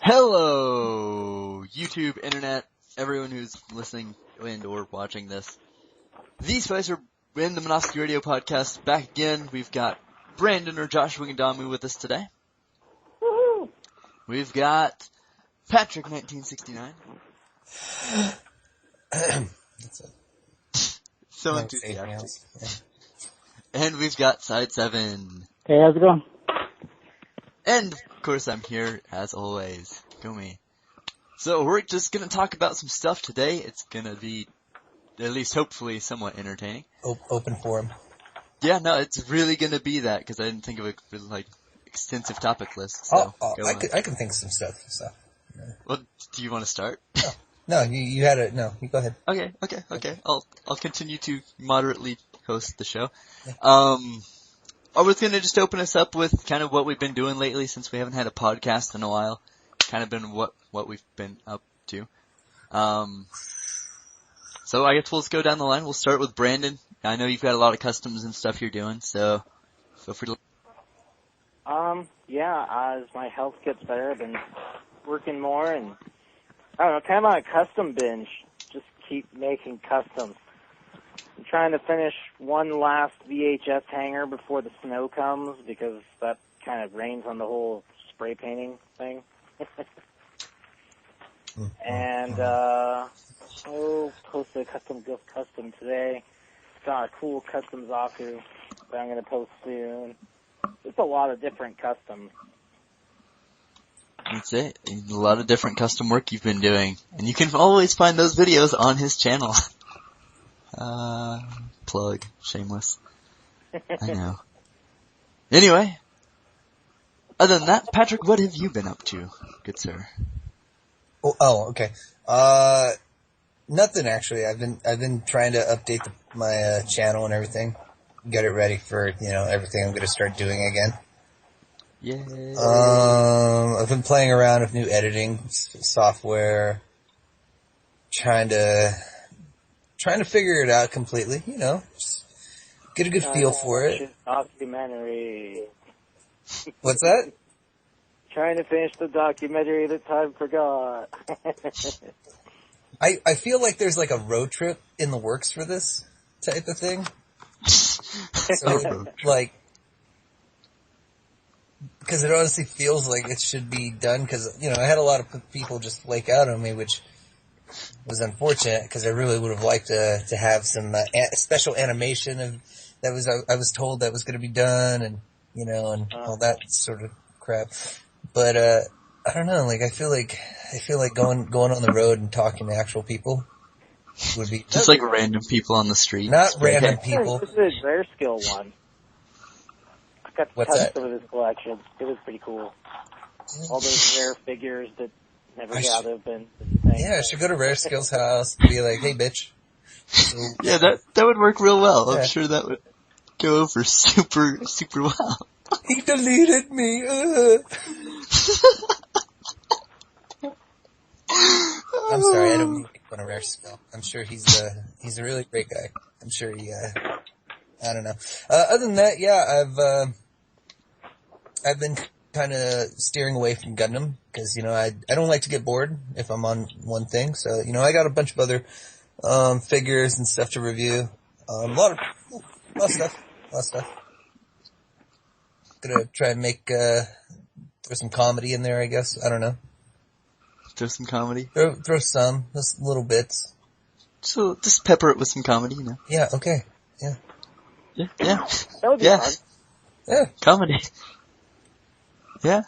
Hello, YouTube, Internet, everyone who's listening and or watching this. These guys are in the Monosky Radio Podcast back again. We've got Brandon or Joshua Ngadamu with us today. Woo-hoo. We've got Patrick 1969. So enthusiastic. Yeah. And we've got Side 7. Hey, how's it going? And, of course, I'm here, as always. Go me. So, we're just gonna talk about some stuff today. It's gonna be, at least hopefully, somewhat entertaining. Open forum. Yeah, no, it's really gonna be that, because I didn't think of a, really, extensive topic list, so. I can think of some stuff, so. Yeah. Well, do you want to start? No, you had it, no, you go ahead. Okay. I'll continue to moderately host the show. Yeah. I was gonna just open us up with kind of what we've been doing lately since we haven't had a podcast in a while. Kind of been what we've been up to. So I guess we'll just go down the line. We'll start with Brandon. I know you've got a lot of customs and stuff you're doing, so feel free to. Yeah, as my health gets better, I've been working more and, I don't know, kind of on a custom binge. Just keep making customs. I'm trying to finish one last VHS hanger before the snow comes because that kind of rains on the whole spray painting thing. And, posted a custom today. Got a cool customs oku that I'm going to post soon. Just a lot of different customs. That's it. A lot of different custom work you've been doing. And you can always find those videos on his channel. Plug. Shameless. I know. Anyway. Other than that, Patrick, what have you been up to, good sir? Oh, okay. Nothing actually. I've been trying to update my channel and everything. Get it ready for, everything I'm gonna start doing again. Yay. I've been playing around with new editing software. Trying to figure it out completely, just get a good feel for it. Documentary. What's that? Trying to finish the documentary that time forgot. I feel like there's like a road trip in the works for this type of thing. So, because it honestly feels like it should be done, because, I had a lot of people just flake out on me, which was unfortunate, because I really would have liked to have some special animation I was told that was going to be done, and and all that sort of crap. But I don't know, I feel like going on the road and talking to actual people would be just like random people on the street. Not random people. This is Rare Skill one. I got to What's touch that? some of his collection. It was pretty cool. All those rare figures that never got to have been. Yeah, I should go to Rare Skill's house and be like, hey, bitch. So, yeah, that would work real well. Yeah. I'm sure that would go over super, super well. He deleted me. I'm sorry, I don't mean to make fun of Rare Skill. I'm sure he's a really great guy. I'm sure he, I don't know. Other than that, yeah, I've been kind of steering away from Gundam, because, I don't like to get bored if I'm on one thing, so, I got a bunch of other, figures and stuff to review. A lot of stuff. Gonna try and throw some comedy in there, I guess. I don't know. Throw some comedy? Throw some, just little bits. So, just pepper it with some comedy, Yeah, okay. Yeah. Yeah. That would be fun. Yeah. Comedy. Yeah.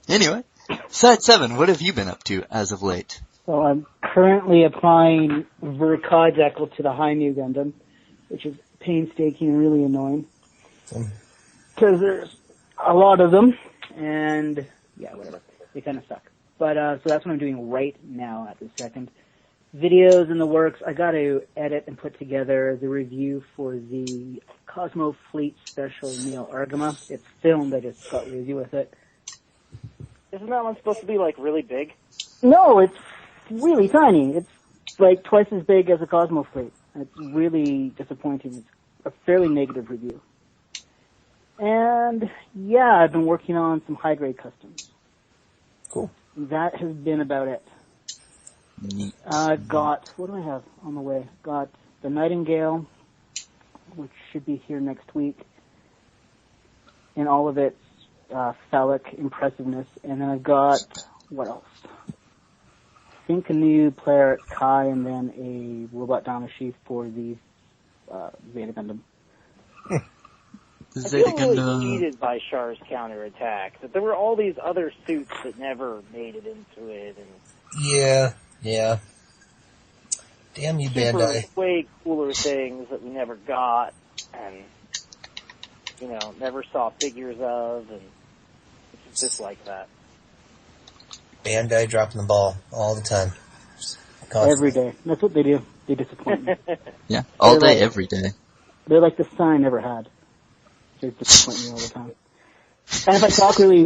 Anyway, Side 7, what have you been up to as of late? So I'm currently applying Verkadekel to the Hainu Gundam, which is painstaking and really annoying. Because there's a lot of them, and yeah, whatever. They kind of suck. But, so that's what I'm doing right now at this second. Videos in the works. I got to edit and put together the review for the Cosmo Fleet Special Neo Argama. It's filmed. I just got lazy with it. Isn't that one supposed to be, really big? No, it's really tiny. It's, twice as big as a Cosmo Fleet. It's really disappointing. It's a fairly negative review. And, yeah, I've been working on some high-grade customs. Cool. That has been about it. Neat. Got, what do I have on the way? Got the Nightingale, which should be here next week, in all of its phallic impressiveness. And then I've got, what else? I think a new player at Kai, and then a robot Damashi for the Zeta Gundam. I feel really cheated by Char's counterattack. That there were all these other suits that never made it into it, and yeah. Damn you, Bandai. Way cooler things that we never got, and never saw figures of, and it's just like that. Bandai dropping the ball all the time. Constantly. Every day. That's what they do. They disappoint me. Yeah, all day, every day. They're like the sign I never had. They disappoint me all the time. And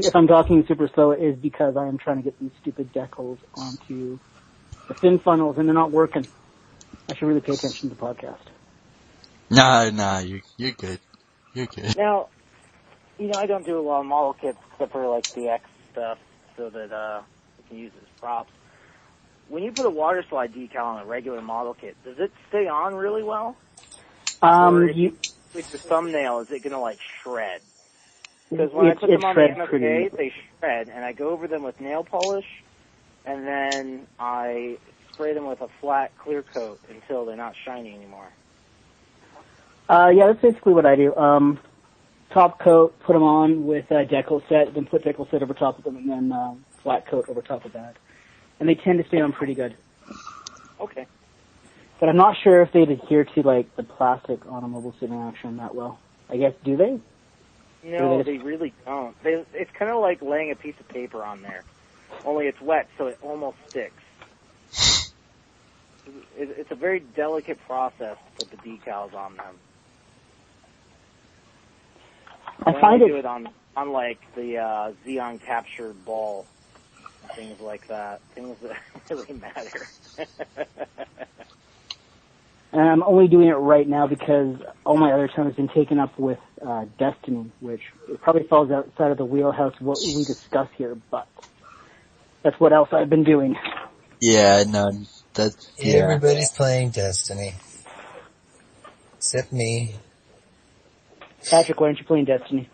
if I'm talking super slow, it is because I am trying to get these stupid decals onto the fin funnels, and they're not working. I should really pay attention to the podcast. Nah, you're good. You're good. Now, I don't do a lot of model kits except for like the X stuff, so that we can use it as props. When you put a water slide decal on a regular model kit, does it stay on really well? With the thumbnail, is it going to like shred? Because when I put them on the MFK, they shred, and I go over them with nail polish, and then I spray them with a flat clear coat until they're not shiny anymore. Yeah, that's basically what I do. Top coat, put them on with a decal set, then put decal set over top of them, and then flat coat over top of that. And they tend to stay on pretty good. Okay. But I'm not sure if they'd adhere to, like, the plastic on a mobile suit in action that well. I guess, do they? No, they really don't. It's kind of like laying a piece of paper on there. Only it's wet, so it almost sticks. It's a very delicate process to put the decals on them. I find do it on like the Xeon Capture ball, and things like that. Things that really matter. And I'm only doing it right now because all my other time has been taken up with Destiny, which it probably falls outside of the wheelhouse of what we discuss here, but that's what else I've been doing. Yeah, no, Everybody's playing Destiny. Except me. Patrick, why aren't you playing Destiny?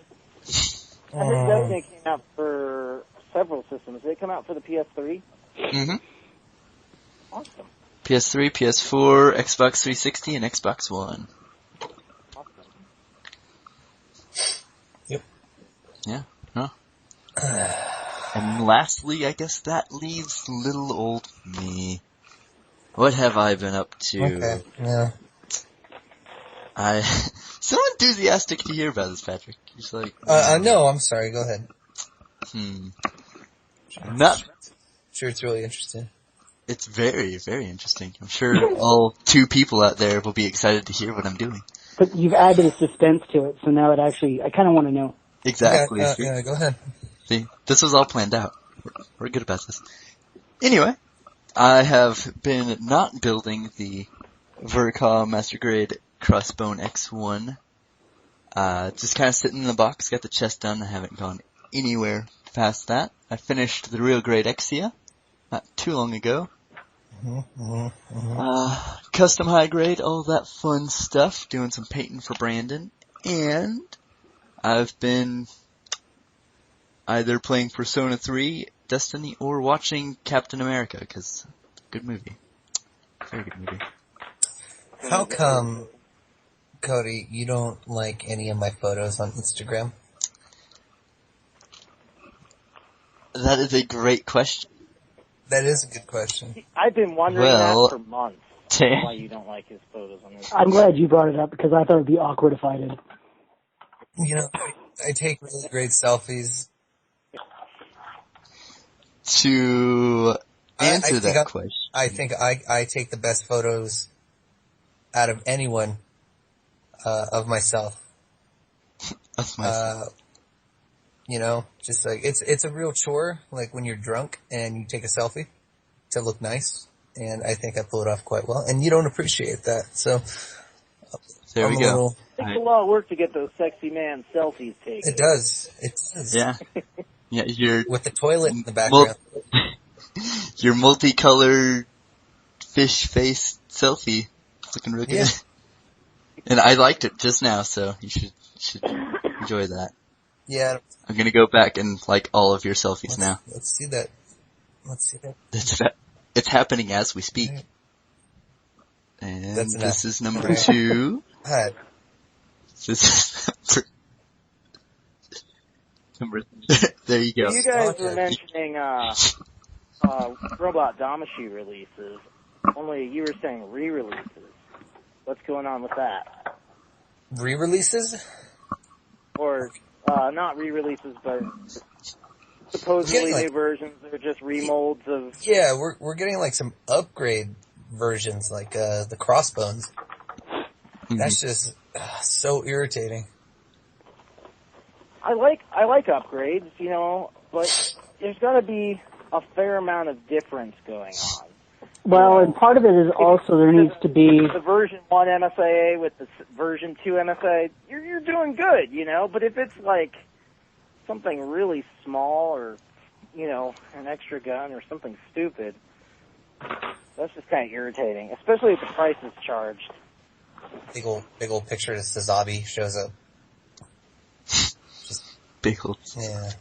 I think Destiny came out for several systems. Did it come out for the PS3? Mm-hmm. Awesome. PS3, PS4, Xbox 360, and Xbox One. Awesome. Yep. Yeah, no. And lastly, I guess that leaves little old me. What have I been up to? Okay, yeah. So enthusiastic to hear about this, Patrick. Just like... No, I'm sorry, go ahead. Sure, it's really interesting. It's very, very interesting. I'm sure all 2 people out there will be excited to hear what I'm doing. But you've added a suspense to it, so now I kind of want to know. Exactly. Yeah, go ahead. See, this was all planned out. We're good about this. Anyway, I have been not building the Verka Master Grade Crossbone X1. Just kind of sitting in the box, got the chest done. I haven't gone anywhere past that. I finished the real grade Exia not too long ago. Custom high grade, all that fun stuff, doing some painting for Brandon, and I've been either playing Persona 3, Destiny, or watching Captain America, because good movie. Very good movie. How come, Cody, you don't like any of my photos on Instagram? That is a great question. That is a good question. I've been wondering that for months. Why you don't like his photos on this? I'm glad you brought it up because I thought it'd be awkward if I did. I take really great selfies. To answer that question, I think I take the best photos out of anyone of myself. Of myself. Just like it's a real chore. Like when you're drunk and you take a selfie to look nice, and I think I pull it off quite well. And you don't appreciate that, so there we go. It takes a lot of work to get those sexy man selfies taken. It does. It does. Yeah. Yeah, your with the toilet in the background. Your multicolored fish face selfie. It's looking real good. Yeah. And I liked it just now, so you should enjoy that. Yeah. I'm gonna go back and like all of your selfies now. Let's see that. Let's see that. It's happening as we speak. Right. And That's enough. this is number 2. Alright. This is number there you go. You guys were mentioning Robot Damashi releases. Only you were saying re-releases. What's going on with that? Re-releases? Or not re-releases, but supposedly new versions. They're just remolds of. Yeah, we're getting like some upgrade versions, like the Crossbones. Mm-hmm. That's just so irritating. I like upgrades, you know, but there's got to be a fair amount of difference going on. Well, and part of it is also there needs to be the version 1 MSAA with the version 2 MSA. You're doing good, you know. But if it's like something really small, or you know, an extra gun or something stupid, that's just kind of irritating, especially if the price is charged. Big old picture of Sazabi shows up. Just big old. Yeah.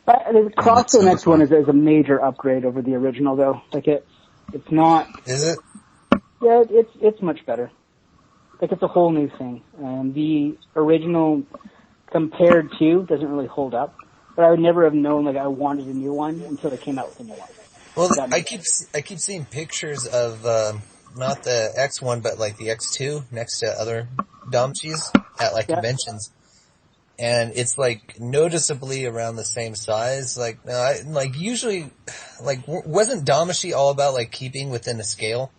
But the Crossbow next one is a major upgrade over the original, though. Like it's not. Is it? Yeah, it's much better. Like it's a whole new thing, and the original compared to doesn't really hold up. But I would never have known like I wanted a new one until they came out with a new one. Well, I keep seeing pictures of not the X1, but like the X2 next to other Domchis at like conventions. And it's like noticeably around the same size. Like, usually, like, wasn't Damashi all about like keeping within a scale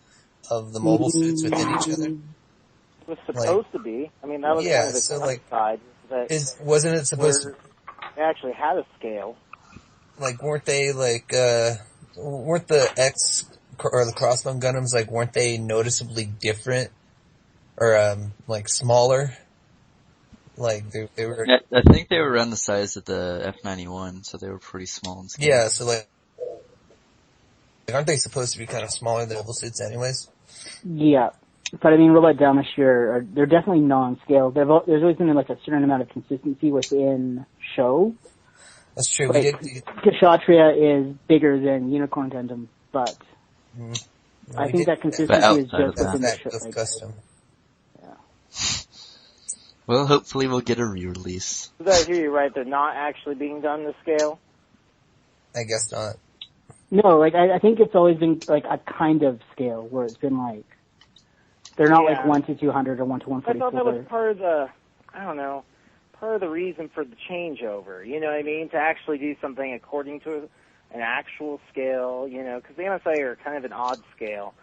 of the mobile suits within each other? It was supposed to be. I mean, that was kind of the side. Wasn't it supposed to? They actually had a scale. Like, weren't they like, weren't the X or the Crossbone Gundams, like, weren't they noticeably different? Or, like, smaller? Like, they were... Yeah, I think they were around the size of the F-91, so they were pretty small in scale. Yeah, so like, aren't they supposed to be kind of smaller than mobile suits anyways? Yeah. But I mean, Robot Damashi they're definitely non-scale. There's always been like a certain amount of consistency within show. That's true. Like, Kshatriya is bigger than Unicorn Gundam, but I think that consistency is just within the show. Like, custom. Yeah. Well, hopefully we'll get a re-release. Did I hear you right? They're not actually being done to scale? I guess not. No, like, I think it's always been, like, a kind of scale, where it's been, like, they're not, like, 1 to 200 or 1 to 144. I thought that was part of the, I don't know, part of the reason for the changeover, you know what I mean? To actually do something according to an actual scale, you know, because the MSA are kind of an odd scale.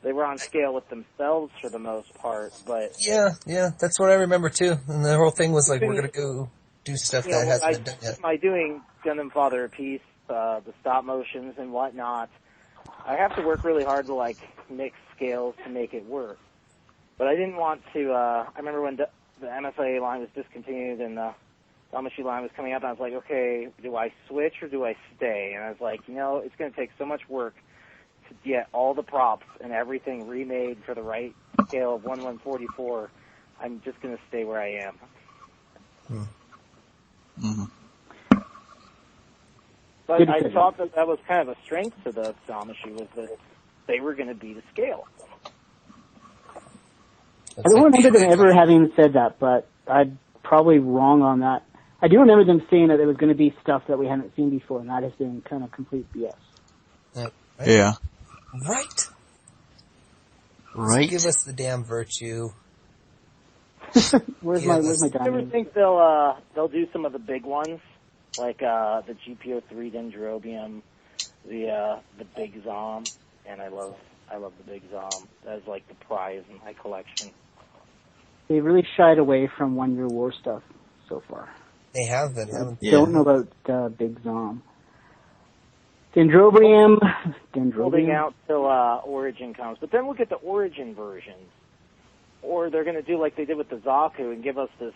They were on scale with themselves for the most part, but... Yeah, that's what I remember too. And the whole thing was like, we're going to go do stuff that hasn't been done yet. By doing Gundam Father of Peace, the stop motions and whatnot, I have to work really hard to, like, mix scales to make it work. But I didn't want to, I remember when the MSA line was discontinued and the Damashi line was coming up, and I was like, okay, do I switch or do I stay? And I was like, you know, it's going to take so much work to get all the props and everything remade for the right scale of 1/144. I'm just going to stay where I am. Mm-hmm. But I thought that was kind of a strength to the Damashi, was that they were going to be to scale. I don't remember them ever having said that, but I'm probably wrong on that. I do remember them saying that there was going to be stuff that we hadn't seen before, and that has been kind of complete BS. Yeah. Right. Right. Give us the damn virtue. Where's my diamond? I ever think they'll do some of the big ones, like the GPO3 Dendrobium, the Big Zom, and I love the Big Zom. That's like the prize in my collection. They really shied away from 1 Year War stuff so far. They have been, haven't they? Don't know about Big Zom. Dendrobium. Holding out till Origin comes. But then we'll get the Origin versions. Or they're going to do like they did with the Zaku and give us this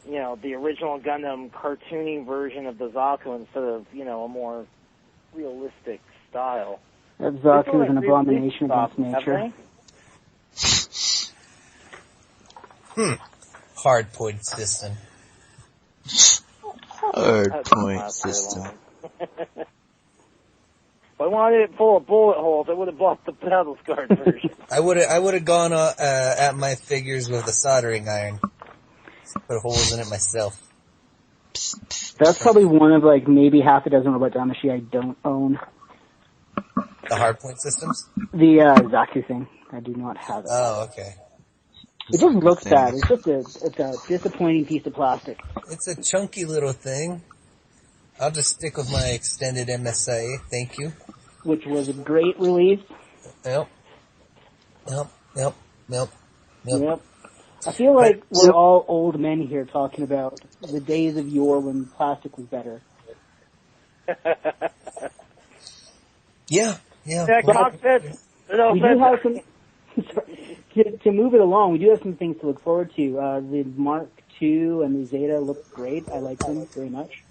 the original Gundam cartoony version of the Zaku instead of, a more realistic style. That Zaku is an abomination against nature. Hard point system. Hard point system. If I wanted it full of bullet holes, I would have bought the battle scarred version. I would have gone at my figures with a soldering iron. Put holes in it myself. That's probably one of maybe half a dozen robot Damashi I don't own. The hardpoint systems? The Zaku thing. I do not have it. Oh, okay. It just looks bad. It's a disappointing piece of plastic. It's a chunky little thing. I'll just stick with my extended MSA. Thank you. Which was a great release. Yep. I feel like we're all old men here talking about the days of yore when plastic was better. Yeah. Cockpit. We do have some. To move it along, we do have some things to look forward to. The Mark II and the Zeta look great. I like them very much.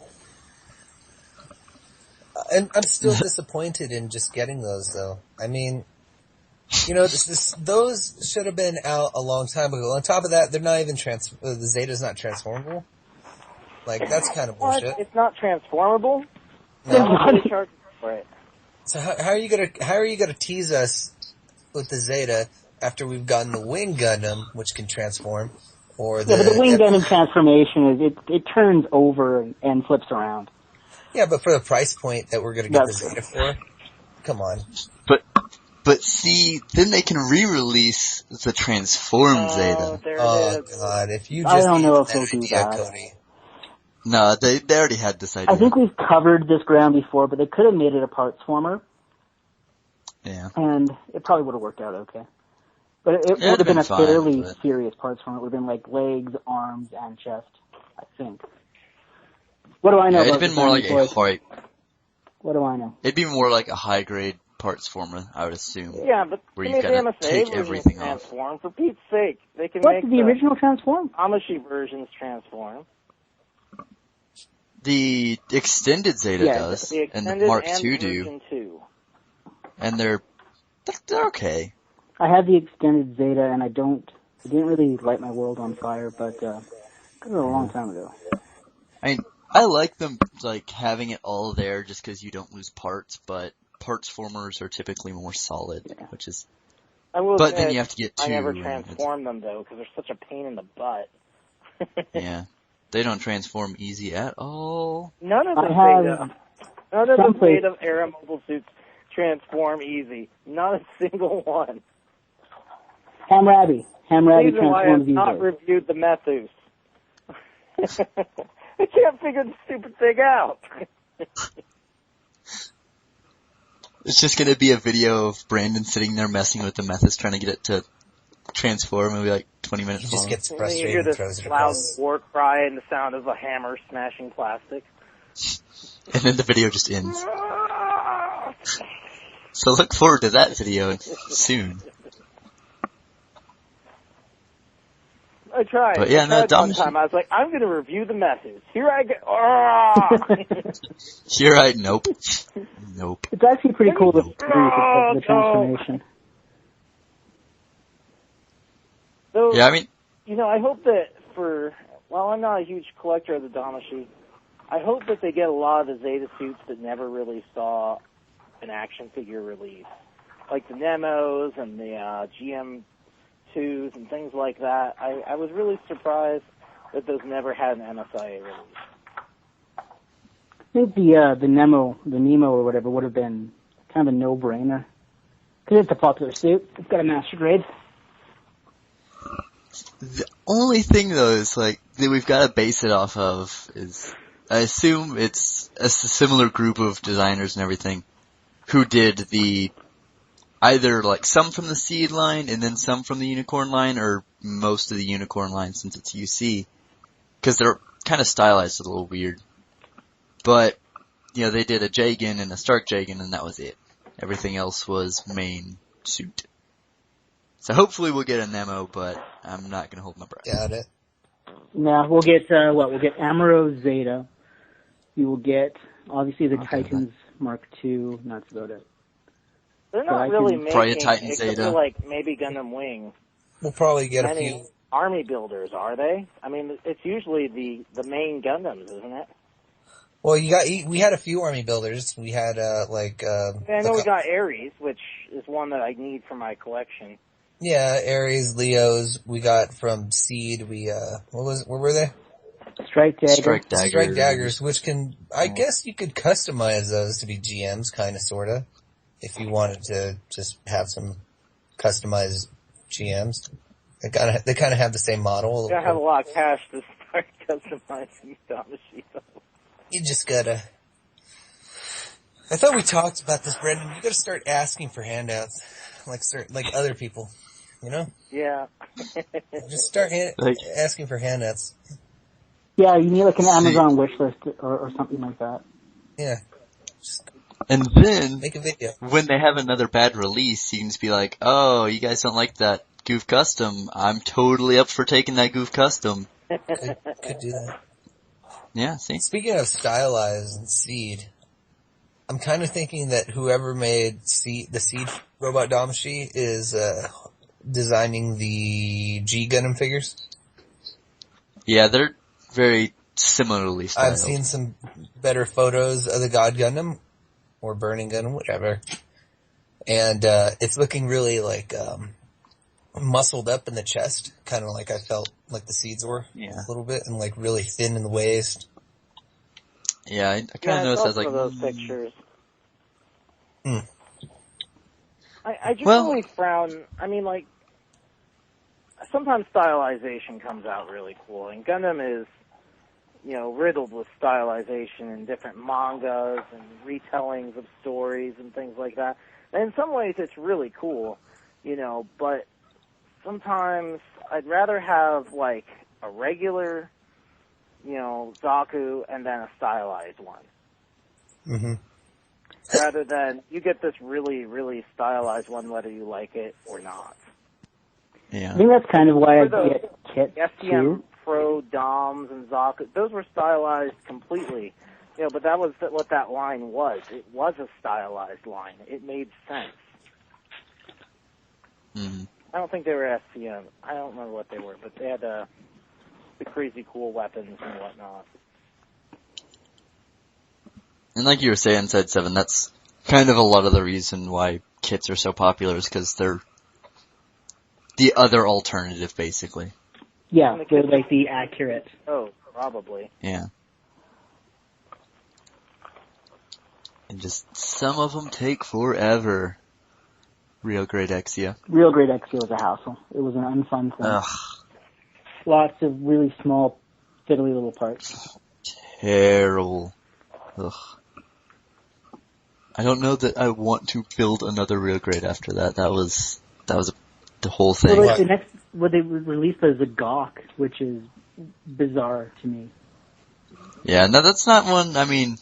And I'm still disappointed in just getting those, though. I mean, those should have been out a long time ago. On top of that, they're not even the Zeta's not transformable. That's kind of bullshit. What? It's not transformable? No. So how are you gonna tease us with the Zeta after we've gotten the Wing Gundam, which can transform, or but the Wing Gundam transformation is it turns over and flips around. Yeah, but for the price point that we're gonna get the Zeta for, come on. But see, then they can re-release the transformed Zeta. Oh God! If you just I don't know if they'll do that. Cody. No, they already had this idea. I think we've covered this ground before, but they could have made it a parts former. Yeah. And it probably would have worked out okay. But it would have been a fairly serious parts former. It would have been legs, arms, and chest, I think. What do I know? It'd been more like a high. What do I know? It'd be more like a high grade parts former, I would assume. Yeah, but where you gotta take everything off. Transform. For Pete's sake, they can make did the original transform? Damashi versions transform. The extended Zeta does, and the Mark II do. And they're okay. I had the extended Zeta, and it didn't really light my world on fire, but it was a long time ago. I mean, I like them, having it all there just because you don't lose parts, but parts formers are typically more solid, which is... But then you have to get two... I never transform them, though, because they're such a pain in the butt. Yeah. They don't transform easy at all. None of the Zeta era mobile suits transform easy. Not a single one. Hamrabi transforms easy. I have not reviewed the Methus. I can't figure the stupid thing out. It's just going to be a video of Brandon sitting there messing with the Methus, trying to get it to transform. It'll be 20 minutes long. He just gets frustrated and you hear and throws this it loud across. war cry and the sound of a hammer smashing plastic. And then the video just ends. So look forward to that video soon. I tried. But yeah, one time. I was like, I'm going to review the Methus. Here I go. Nope. Nope. It's actually pretty cool to see the transformation. So, yeah, I mean... I hope that while I'm not a huge collector of the Damashi, I hope that they get a lot of the Zeta suits that never really saw an action figure release. Like the Nemos and the GM2s and things like that. I was really surprised that those never had an MSIA release. I think the Nemo or whatever would have been kind of a no-brainer. Because it's a popular suit. It's got a master grade. The only thing, though, is, that we've got to base it off of is, I assume it's a similar group of designers and everything who did either, some from the Seed line and then some from the Unicorn line, or most of the Unicorn line since it's UC. Because they're kind of stylized a little weird. But, they did a Jagan and a Stark Jagan, and that was it. Everything else was main suit. So hopefully we'll get a Nemo, but I'm not going to hold my breath. Got it. Now we'll get we'll get Amuro Zeta. You will get obviously the Titans Mark II. And that's about it. They're not really probably a making, Titan except Zeta. for like maybe Gundam Wing. We'll probably get a Many few. army builders, are they? I mean, it's usually the main Gundams, isn't it? Well, we had a few army builders. We had I know we got Ares, which is one that I need for my collection. Yeah, Ares, Leos. We got from Seed. What were they? Strike Daggers. Strike Daggers, which I guess you could customize those to be GMs, kind of, sort of, if you wanted to just have some customized GMs. They kind of have the same model. You gotta have a lot of cash to start customizing Damashi. You just gotta. I thought we talked about this, Brendan. You gotta start asking for handouts, like other people, you know? Yeah. Just start asking for handouts. Yeah, you need like an Amazon wish list or something like that. Yeah. And then, make a video. When they have another bad release, you can just be like, oh, you guys don't like that Goof Custom. I'm totally up for taking that Goof Custom. Could do that. Yeah, see? Speaking of stylized and Seed, I'm kind of thinking that whoever made the Seed Robot Damashi is designing the G Gundam figures. Yeah, they're very similarly styled. I've seen some better photos of the God Gundam, or Burning Gundam, whatever. And it's looking really like muscled up in the chest, kind of like I felt like the Seeds were a little bit, and like really thin in the waist. Yeah, I kind of noticed. I was like, those pictures. I just really frown. I mean, like, sometimes stylization comes out really cool, and Gundam is, riddled with stylization in different mangas and retellings of stories and things like that. And in some ways, it's really cool, but sometimes I'd rather have, like, a regular, Zaku and then a stylized one. Mm-hmm. Rather than you get this really, really stylized one, whether you like it or not. Yeah. I think that's kind of why I get kits STM too. Pro Doms and Zaku, those were stylized completely. But that was what that line was. It was a stylized line. It made sense. Mm-hmm. I don't think they were STM. I don't remember what they were, but they had the crazy cool weapons and whatnot. And like you were saying, Side 7, that's kind of a lot of the reason why kits are so popular is because they're the other alternative, basically. Yeah, they're like the accurate. Oh, probably. Yeah. And just some of them take forever. Real Great Exia. Real Great Exia was a hassle. It was an unfun thing. Ugh. Lots of really small, fiddly little parts. Terrible. Ugh. I don't know that I want to build another Real Great after that. That was the whole thing. Well, like what they released was a Gawk, which is bizarre to me. Yeah, no, that's not one. I mean,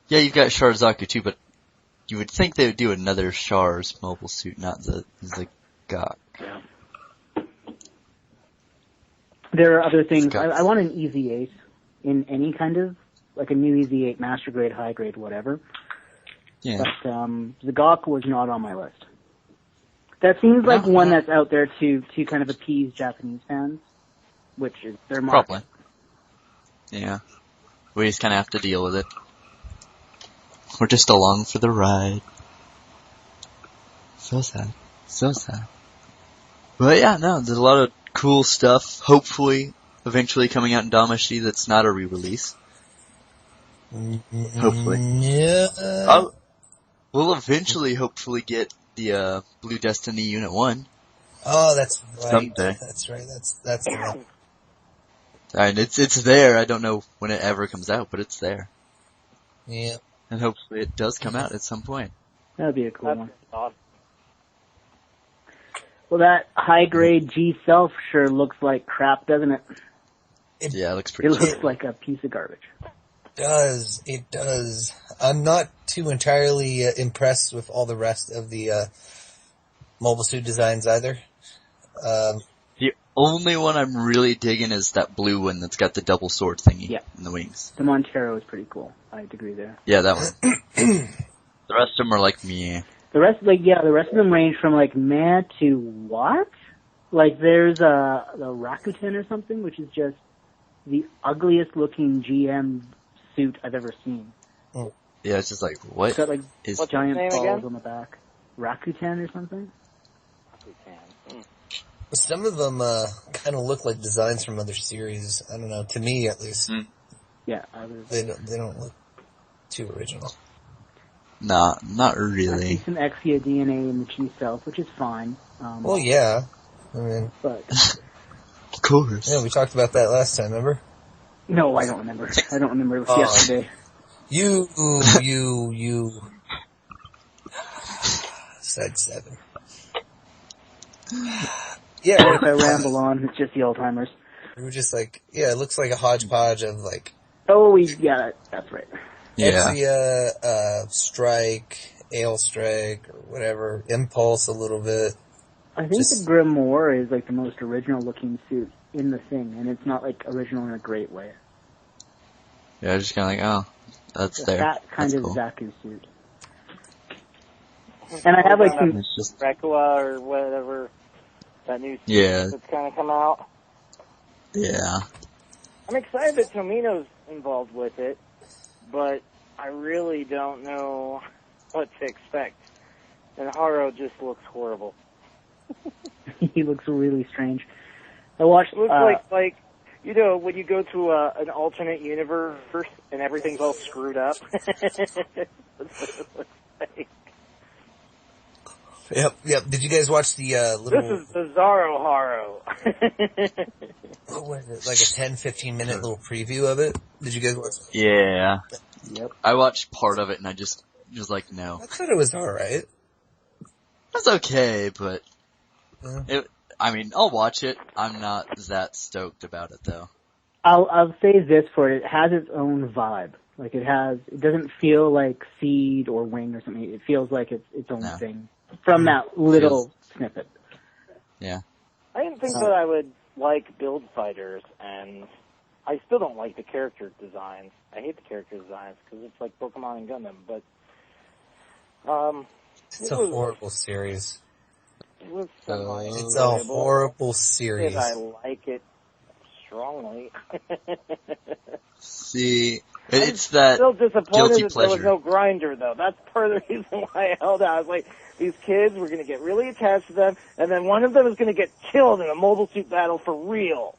yeah, you've got Char Zaku too, but you would think they would do another Char's mobile suit, not the Gawk. Yeah. There are other things. I want an EZ8 in any kind of, like a new EZ8, Master Grade, High Grade, whatever. Yeah. But the Gawk was not on my list. That seems like one that's out there to kind of appease Japanese fans, which is their market. Probably. Yeah. We just kind of have to deal with it. We're just along for the ride. So sad. So sad. But yeah, no, there's a lot of cool stuff, hopefully, eventually coming out in Damashi that's not a re-release. Hopefully. Yeah. We'll eventually, hopefully, get the Blue Destiny Unit 1. Oh, that's right. Someday. That's right. That's the one. And it's there. I don't know when it ever comes out, but it's there. Yeah. And hopefully it does come out at some point. That'd be a cool one. Awesome. Well, that high-grade G-Self sure looks like crap, doesn't it? Yeah, it looks pretty It looks like a piece of garbage. It does. I'm not too entirely impressed with all the rest of the mobile suit designs either. The only one I'm really digging is that blue one that's got the double sword thingy in the wings. The Montero is pretty cool. I'd agree there. Yeah, that one. The rest of them are like meh. The rest of them range from like meh to what? Like there's the Rakuten or something, which is just the ugliest looking GM suit I've ever seen. Oh. Yeah, it's just like, what? It's got like giant balls again? on the back. Rakuten or something? Some of them kind of look like designs from other series. I don't know, to me at least. Yeah, They don't look too original. Nah, not I really. see some Exia DNA in the Chi Stealth, which is fine. Well, yeah. I mean, but of course. Yeah, we talked about that last time, remember? no, I don't remember. I don't remember. It was yesterday. You. Side 7. Yeah. If I ramble on, it's just the Alzheimer's. We were just like, yeah, it looks like a hodgepodge of like. Oh, yeah, that's right. Yeah. Exia, Strike, Ale Strike, or whatever, Impulse a little bit. I think the Grimoire is like the most original looking suit in the thing, and it's not like original in a great way. Yeah, just kind of like, oh, that's there. That kind that's of cool. Zaku suit. And I have like some It's just, Recua or whatever, that new suit that's kind of come out. Yeah. I'm excited that Tomino's involved with it, but I really don't know what to expect. And Haro just looks horrible. he looks really strange. I watched. It looks like you know when you go to an alternate universe and everything's all screwed up. That's what it looks like. Yep. Did you guys watch the little... This is Bizarro Haro. What was it? Like a 10-15 minute little preview of it? Did you guys watch it? Yeah. Yep. I watched part of it and I just was like, no. I thought it was alright. That's okay, but I'll watch it. I'm not that stoked about it though. I'll say this for it. It has its own vibe. Like it doesn't feel like Seed or Wing or something. It feels like it's its own thing from that little snippet. Yeah. I didn't think that I would like Build Fighters, and I still don't like the character designs. I hate the character designs because it's like Pokemon and Gundam, but it's a horrible series. It was It's a horrible series. I like it strongly. See, it's that still disappointed guilty that pleasure. there was no grinder, though. That's part of the reason why I held out. I was like, these kids, we're going to get really attached to them, and then one of them is going to get killed in a Mobile Suit Battle for real.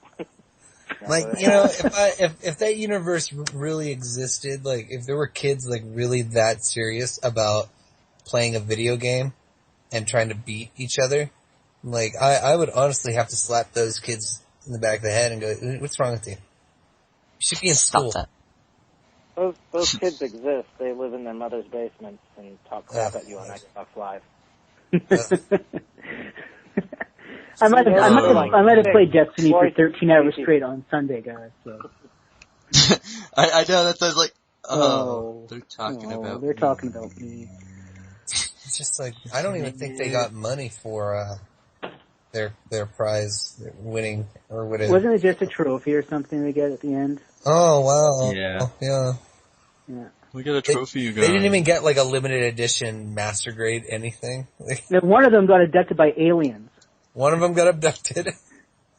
Like, you know, if that universe really existed, like, if there were kids, like, really that serious about playing a video game and trying to beat each other, like, I would honestly have to slap those kids in the back of the head and go, what's wrong with you? You should be in school. Stop Those kids exist. They live in their mother's basements and talk crap at you on Xbox Live. I might have played Destiny for 13 hours straight on Sunday, guys. So. I know that sounds like, they're talking about They're talking about me. It's just like, I don't even think they got money for, their prize, their winning, or whatever. Wasn't it just a trophy or something they get at the end? Oh, wow. Yeah. We got a trophy, you guys. They didn't even get like a limited edition master grade anything. Now, one of them got abducted by aliens. One of them got abducted.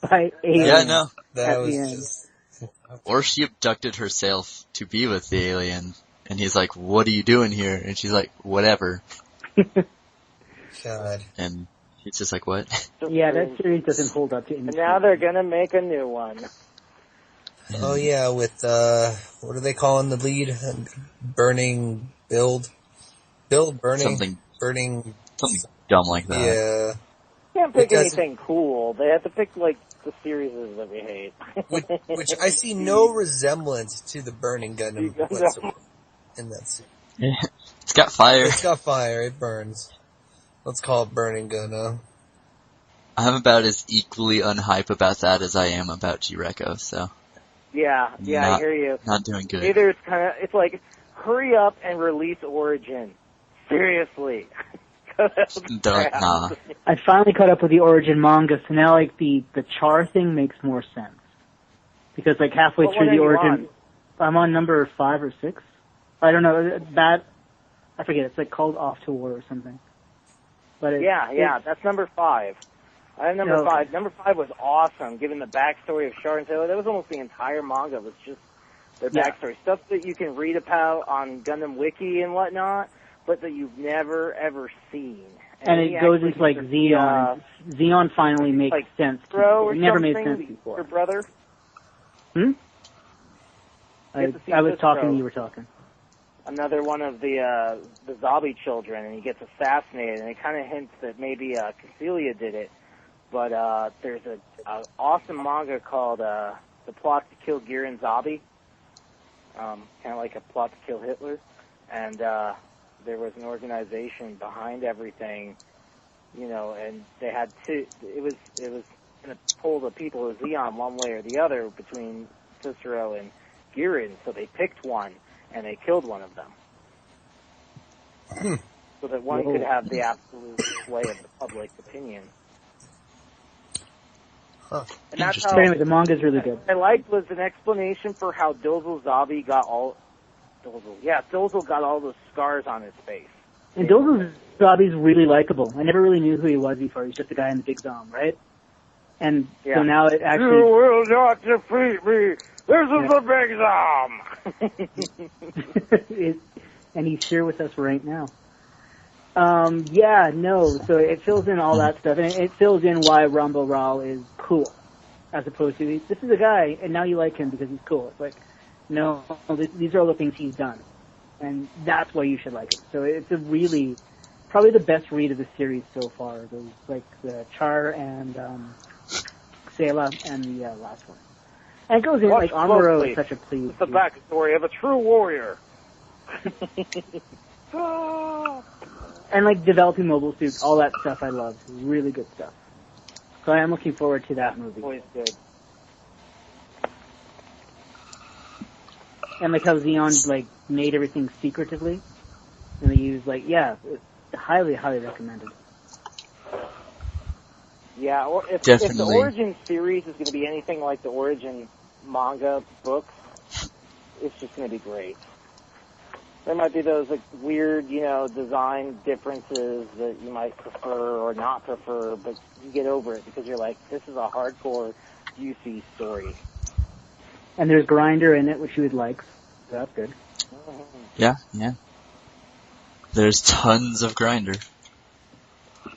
By aliens. Yeah, no. That was just... Or she abducted herself to be with the alien, and he's like, what are you doing here? And she's like, whatever. God. And he's just like, what? Yeah, that series doesn't hold up to And now they're gonna make a new one. Oh yeah, with, what are they calling the lead? Burning Burning. Something dumb like that. Yeah. Can't pick anything cool. They have to pick, like, the series that we hate. which I see no resemblance to the Burning Gundam whatsoever in that scene. Yeah. It's got fire. It's got fire, it burns. Let's call it Burning Gundam. I'm about as equally unhype about that as I am about G-reko, so. Yeah, I hear you. Not doing good. Either it's like, hurry up and release Origin. Seriously. Nah. I finally caught up with the Origin manga, so now like the Char thing makes more sense. Because like halfway What through one the are you Origin, I'm on number 5 or 6. I don't know. I forget. It's like called Off to War or something. But that's number 5. I have number 5. Number 5 was awesome, given the backstory of Char and Sailor. That was almost the entire manga. Was just their backstory, stuff that you can read about on Gundam Wiki and whatnot, but that you've never ever seen. And it goes into like Zeon. Zeon finally makes like sense. It never made sense before. Your brother? I was talking. You were talking. Another one of the Zabi children, and he gets assassinated, and it kind of hints that maybe Cassilia did it. But there's a awesome manga called The Plot to Kill Giran Zabi, kind of like a plot to kill Hitler, and there was an organization behind everything, and they had two. It was going to pull the people of Zeon one way or the other between Cicero and Giran, so they picked one and they killed one of them, so that one could have the absolute sway of the public opinion. Huh. And that's But anyway, the manga's really good. What I liked was an explanation for how Dozel Zabi got all. Dozel got all those scars on his face. And Dozel Zabi's really likable. I never really knew who he was before. He's just a guy in the big Zom, right? And so now it actually... You will not defeat me! This is the big Zom! And he's here with us right now. So it fills in all that stuff, and it fills in why Rambo Ral is cool, as opposed to, this is a guy, and now you like him because he's cool. It's like, no, these are all the things he's done, and that's why you should like it. So it's probably the best read of the series so far. Those, like, the Char and, Sayla and the last one. And it goes in, like, Amuro is such a please. It's the backstory of a true warrior. And, like, developing mobile suits, all that stuff I love. Really good stuff. So I am looking forward to that movie. Always good. And, like, how Zeon, like, made everything secretively. And they used, like, highly, highly recommended. Yeah, or if the Origin series is going to be anything like the Origin manga books, it's just going to be great. There might be those like weird, design differences that you might prefer or not prefer, but you get over it because you're like, this is a hardcore UC story. And there's Grinder in it, which you would like. So that's good. Yeah. There's tons of Grinder.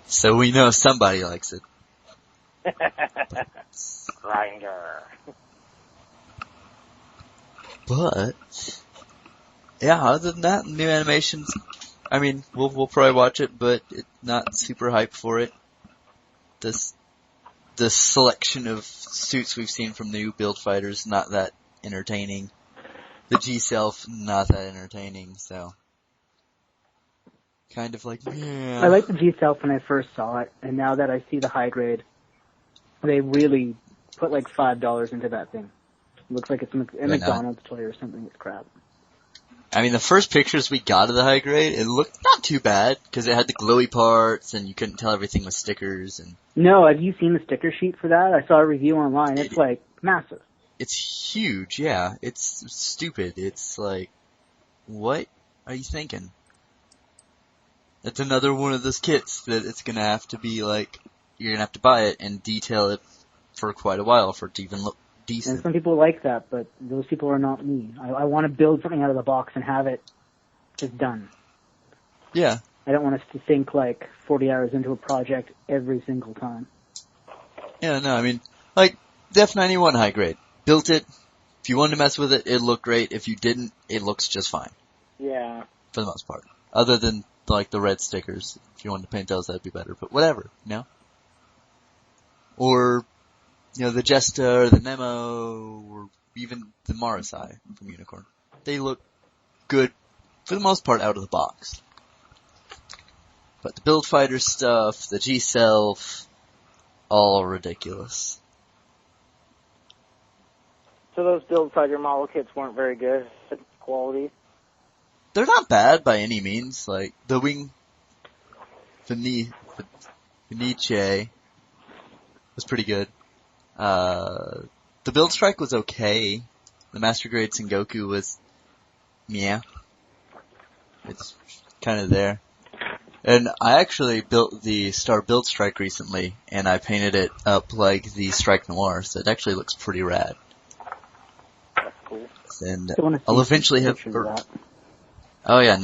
So we know somebody likes it. Grinder. But... yeah, other than that, new animations, I mean, we'll probably watch it, but not super hyped for it. The selection of suits we've seen from the new build fighters, not that entertaining. The G-Self, not that entertaining, so. Kind of like, yeah. I liked the G-Self when I first saw it, and now that I see the high grade, they really put like $5 into that thing. It looks like it's a McDonald's toy or something. It's crap. I mean, the first pictures we got of the high grade, it looked not too bad, because it had the glowy parts, and you couldn't tell everything was stickers, and... No, have you seen the sticker sheet for that? I saw a review online. It's, like, massive. It's huge, yeah. It's stupid. It's like, what are you thinking? It's another one of those kits that it's gonna have to be, like, you're gonna have to buy it and detail it for quite a while for it to even look decent. And some people like that, but those people are not me. I want to build something out of the box and have it just done. Yeah. I don't want us to sink like 40 hours into a project every single time. Yeah, no, I mean, like, Def 91 high grade. Built it. If you wanted to mess with it, it looked great. If you didn't, it looks just fine. Yeah. For the most part. Other than, like, the red stickers. If you wanted to paint those, that'd be better. But whatever, Or... the Jesta, or the Nemo, or even the Marasai from Unicorn. They look good, for the most part, out of the box. But the Build Fighter stuff, the G-Self, all ridiculous. So those Build Fighter model kits weren't very good quality? They're not bad by any means. Like, the wing Venice was pretty good. The build strike was okay. The Master Grade Sengoku was, yeah. It's kind of there. And I actually built the Star Build Strike recently, and I painted it up like the Strike Noir, so it actually looks pretty rad. That's cool. And I'll eventually have... Oh yeah,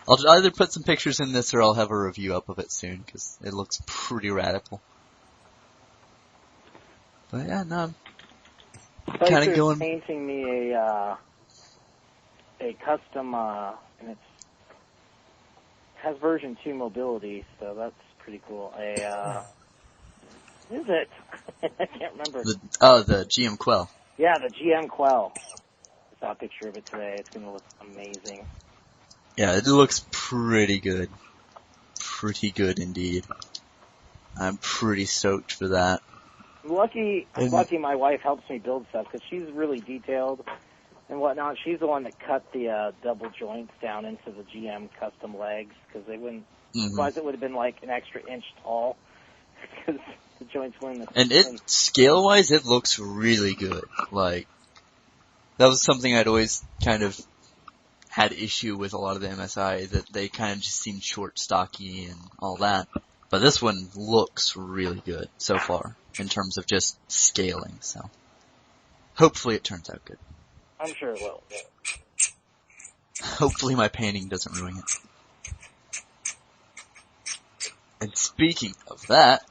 I'll either put some pictures in this or I'll have a review up of it soon, because it looks pretty radical. But yeah, no, I'm kind of going... painting me a custom, and it has version 2 mobility, so that's pretty cool. What is it? I can't remember. The GM Quell. Yeah, the GM Quell. I saw a picture of it today. It's going to look amazing. Yeah, it looks pretty good. Pretty good indeed. I'm pretty stoked for that. I'm lucky my wife helps me build stuff, because she's really detailed and whatnot. She's the one that cut the double joints down into the GM custom legs, because they wouldn't, otherwise it would have been like an extra inch tall, because the joints weren't the And it, scale-wise, it looks really good. Like, that was something I'd always kind of had issue with a lot of the MSI, that they kind of just seemed short, stocky, and all that. But this one looks really good so far, in terms of just scaling, so. Hopefully it turns out good. I'm sure it will. Hopefully my painting doesn't ruin it. And speaking of that,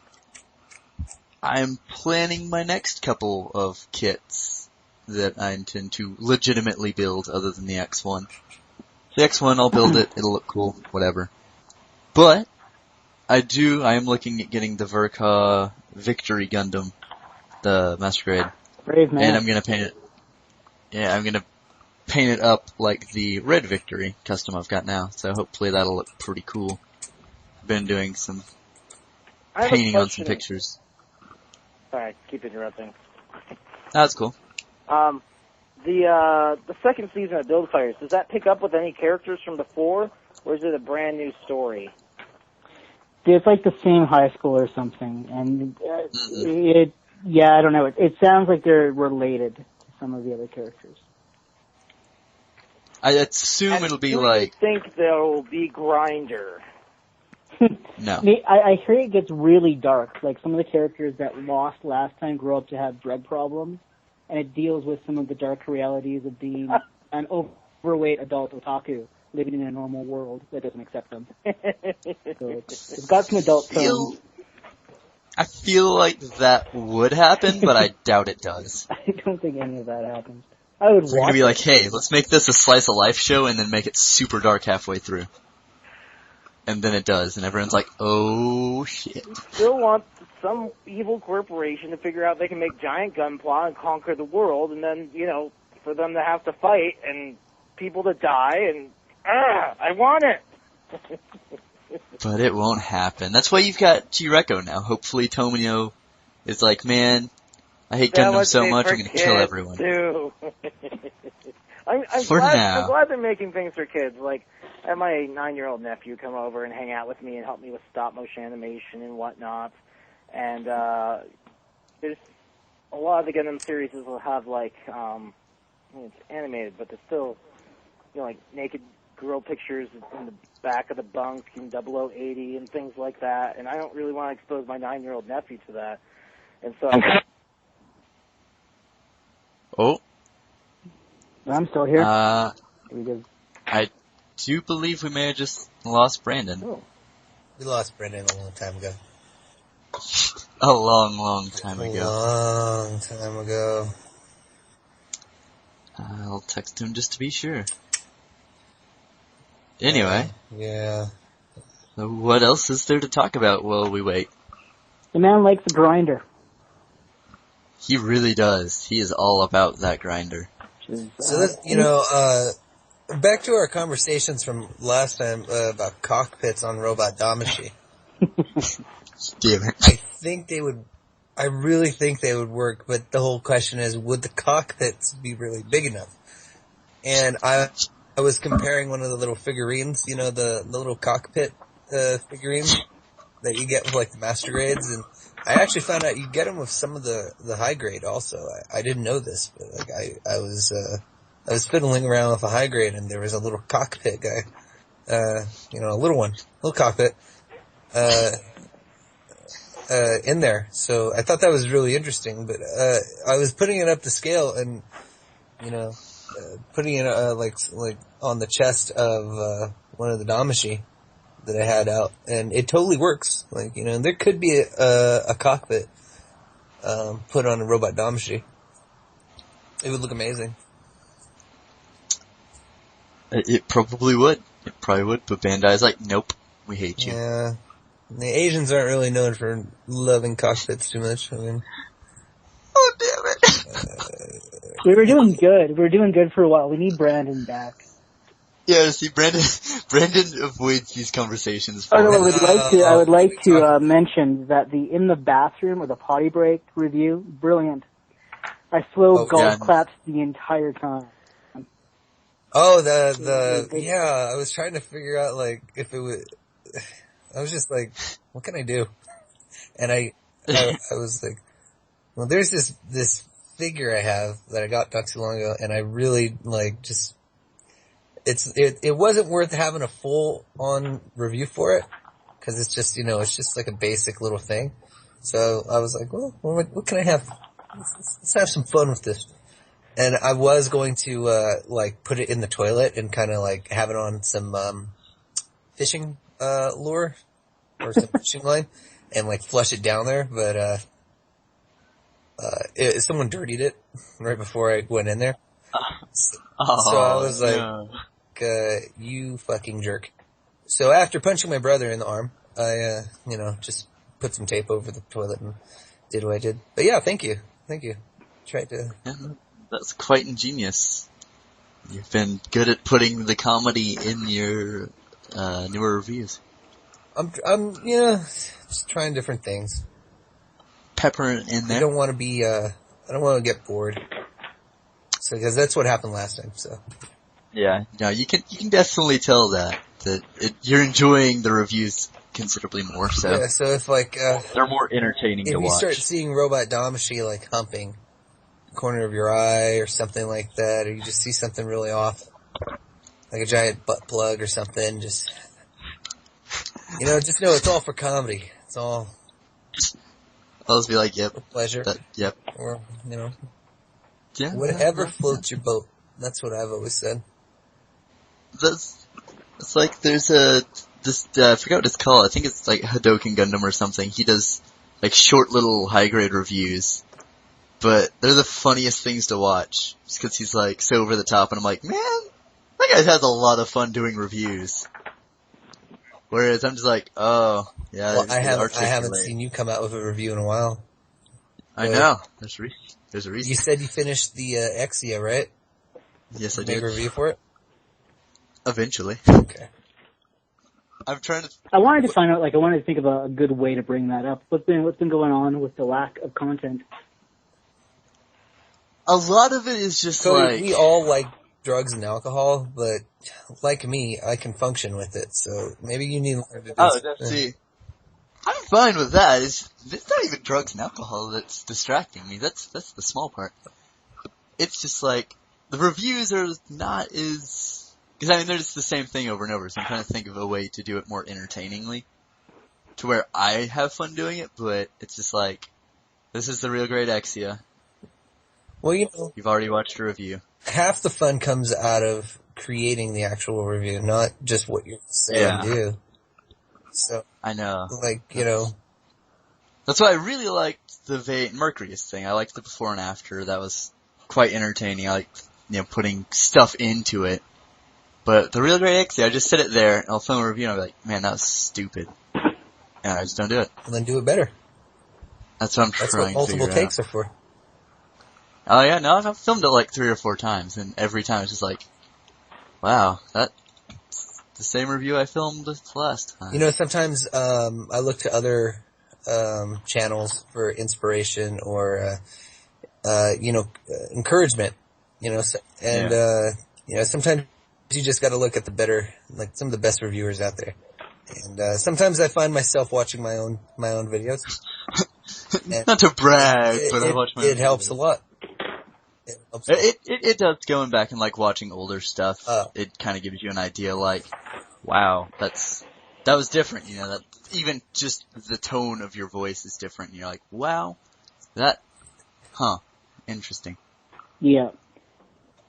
I'm planning my next couple of kits that I intend to legitimately build other than the X1. The X1, I'll build it, it'll look cool, whatever. But, I am looking at getting the Verka Victory Gundam, the Master Grade. Brave man. And I'm gonna paint it, I'm gonna paint it up like the Red Victory custom I've got now, so hopefully that'll look pretty cool. I've been doing some painting on some pictures. Sorry, keep interrupting. That's cool. The second season of Build Fires, does that pick up with any characters from before, or is it a brand new story? It's like the same high school or something, and I don't know. It sounds like they're related to some of the other characters. I assume it'll be like... Do you think there'll be Grinder? No. I hear it gets really dark. Like, some of the characters that lost last time grow up to have drug problems, and it deals with some of the dark realities of being an overweight adult otaku living in a normal world that doesn't accept them. So it's got some adult tones. I feel like that would happen, but I doubt it does. I don't think any of that happens. I would We're gonna be like, hey, let's make this a slice of life show and then make it super dark halfway through. And then it does, and everyone's like, oh shit. Still want some evil corporation to figure out they can make giant gunpla and conquer the world, and then, for them to have to fight and people to die, and I want it. But it won't happen. That's why you've got G-reko now. Hopefully Tomio is like, man, I hate Gundam so much, I'm gonna kill everyone. Too. I'm glad they're making things for kids. Like, I had my 9-year-old nephew come over and hang out with me and help me with stop-motion animation and whatnot. And there's a lot of the Gundam series will have, like, it's animated, but there's still, like, naked girl pictures in the back of the bunks in 0080 and things like that. And I don't really want to expose my 9-year-old nephew to that. And so... Oh. I'm still here. I do believe we may have just lost Brandon. Oh. We lost Brandon a long time ago. A long time ago. Long time ago. I'll text him just to be sure. Anyway. Yeah. So what else is there to talk about while we wait? The man likes a grinder. He really does. He is all about that grinder. So that, back to our conversations from last time about cockpits on Robot Damacy. Damn it. I really think they would work, but the whole question is, would the cockpits be really big enough? And I was comparing one of the little figurines, the little cockpit figurines. that you get with like the master grades, and I actually found out you get them with some of the high grade also. I didn't know this, but like I was fiddling around with a high grade, and there was a little cockpit guy, a little cockpit, in there. So I thought that was really interesting, but, I was putting it up to scale and, putting it, like on the chest of, one of the Damashi that I had out, and it totally works. Like, there could be a cockpit, put on a robot Damashi. It would look amazing. It probably would. It probably would, but Bandai's like, nope, we hate you. Yeah. The Asians aren't really known for loving cockpits too much. I mean, oh damn it! We were doing good. We were doing good for a while. We need Brandon back. Yeah, see, Brandon avoids these conversations. I would like to mention that the in the bathroom or the potty break review, brilliant. I slow golf claps the entire time. Oh, I was trying to figure out like if it would. I was just like, what can I do? And I was like, well, there's this figure I have that I got not too long ago, and I really like just, it wasn't worth having a full on review for it, cause it's just, it's just like a basic little thing. So I was like, well, what can I have? Let's have some fun with this. And I was going to, like put it in the toilet and kind of like have it on some, fishing lure or some fishing line and like flush it down there, but someone dirtied it right before I went in there. So I was like, you fucking jerk. So after punching my brother in the arm, I just put some tape over the toilet and did what I did. But yeah, thank you. Tried to. Yeah, that's quite ingenious. You've been good at putting the comedy in your newer reviews. I'm just trying different things. Pepper in there. I don't want to get bored. So, because that's what happened last time, so. Yeah. No, you can definitely tell that you're enjoying the reviews considerably more, so. Yeah, so if like, they're more entertaining to watch. If you start seeing Robot Damashi like humping the corner of your eye or something like that, or you just see something really off, like a giant butt plug or something, just know it's all for comedy. It's all. I'll just be like, yep. For pleasure. Yep. Or, yeah, whatever floats your boat. That's what I've always said. It's like there's I forgot what it's called. I think it's like Hadoken Gundam or something. He does like short little high grade reviews, but they're the funniest things to watch. Just cause he's like so over the top and I'm like, man, that guy has a lot of fun doing reviews. Whereas I'm just like, oh, yeah. Well, I haven't seen you come out with a review in a while. I know. There's a reason. You said you finished the Exia, right? Yes, I did. Make a review for it? Eventually. Okay. I'm trying to. I wanted to think of a good way to bring that up. What's been going on with the lack of content? A lot of it is just so like we all like drugs and alcohol, but like me, I can function with it. So maybe you need to learn to do. Oh, see, I'm fine with that. It's not even drugs and alcohol that's distracting me. That's the small part. It's just like the reviews are not as because they're just the same thing over and over. So I'm trying to think of a way to do it more entertainingly, to where I have fun doing it. But it's just like this is the real great Exia. Well, you've already watched a review. Half the fun comes out of creating the actual review, not just what you're saying and do. So I know. Like, That's why I really liked the Vate Mercury's thing. I liked the before and after. That was quite entertaining. I liked, putting stuff into it. But the real great Exia, I just sit it there, and I'll film a review, and I'll be like, man, that was stupid. And I just don't do it. And then do it better. That's what I'm trying to figure out. That's what multiple takes are for. Oh yeah, no, I've filmed it like 3 or 4 times, and every time it's just like, wow, that's the same review I filmed the last time. Sometimes, I look to other, channels for inspiration or, encouragement, sometimes you just gotta look at some of the best reviewers out there. And sometimes I find myself watching my own videos. Not to brag, but I watch my own It helps videos. a lot. It does, going back and like watching older stuff. It kind of gives you an idea, like, wow, that was different. You know, that even just the tone of your voice is different. You're like, wow, interesting. Yeah.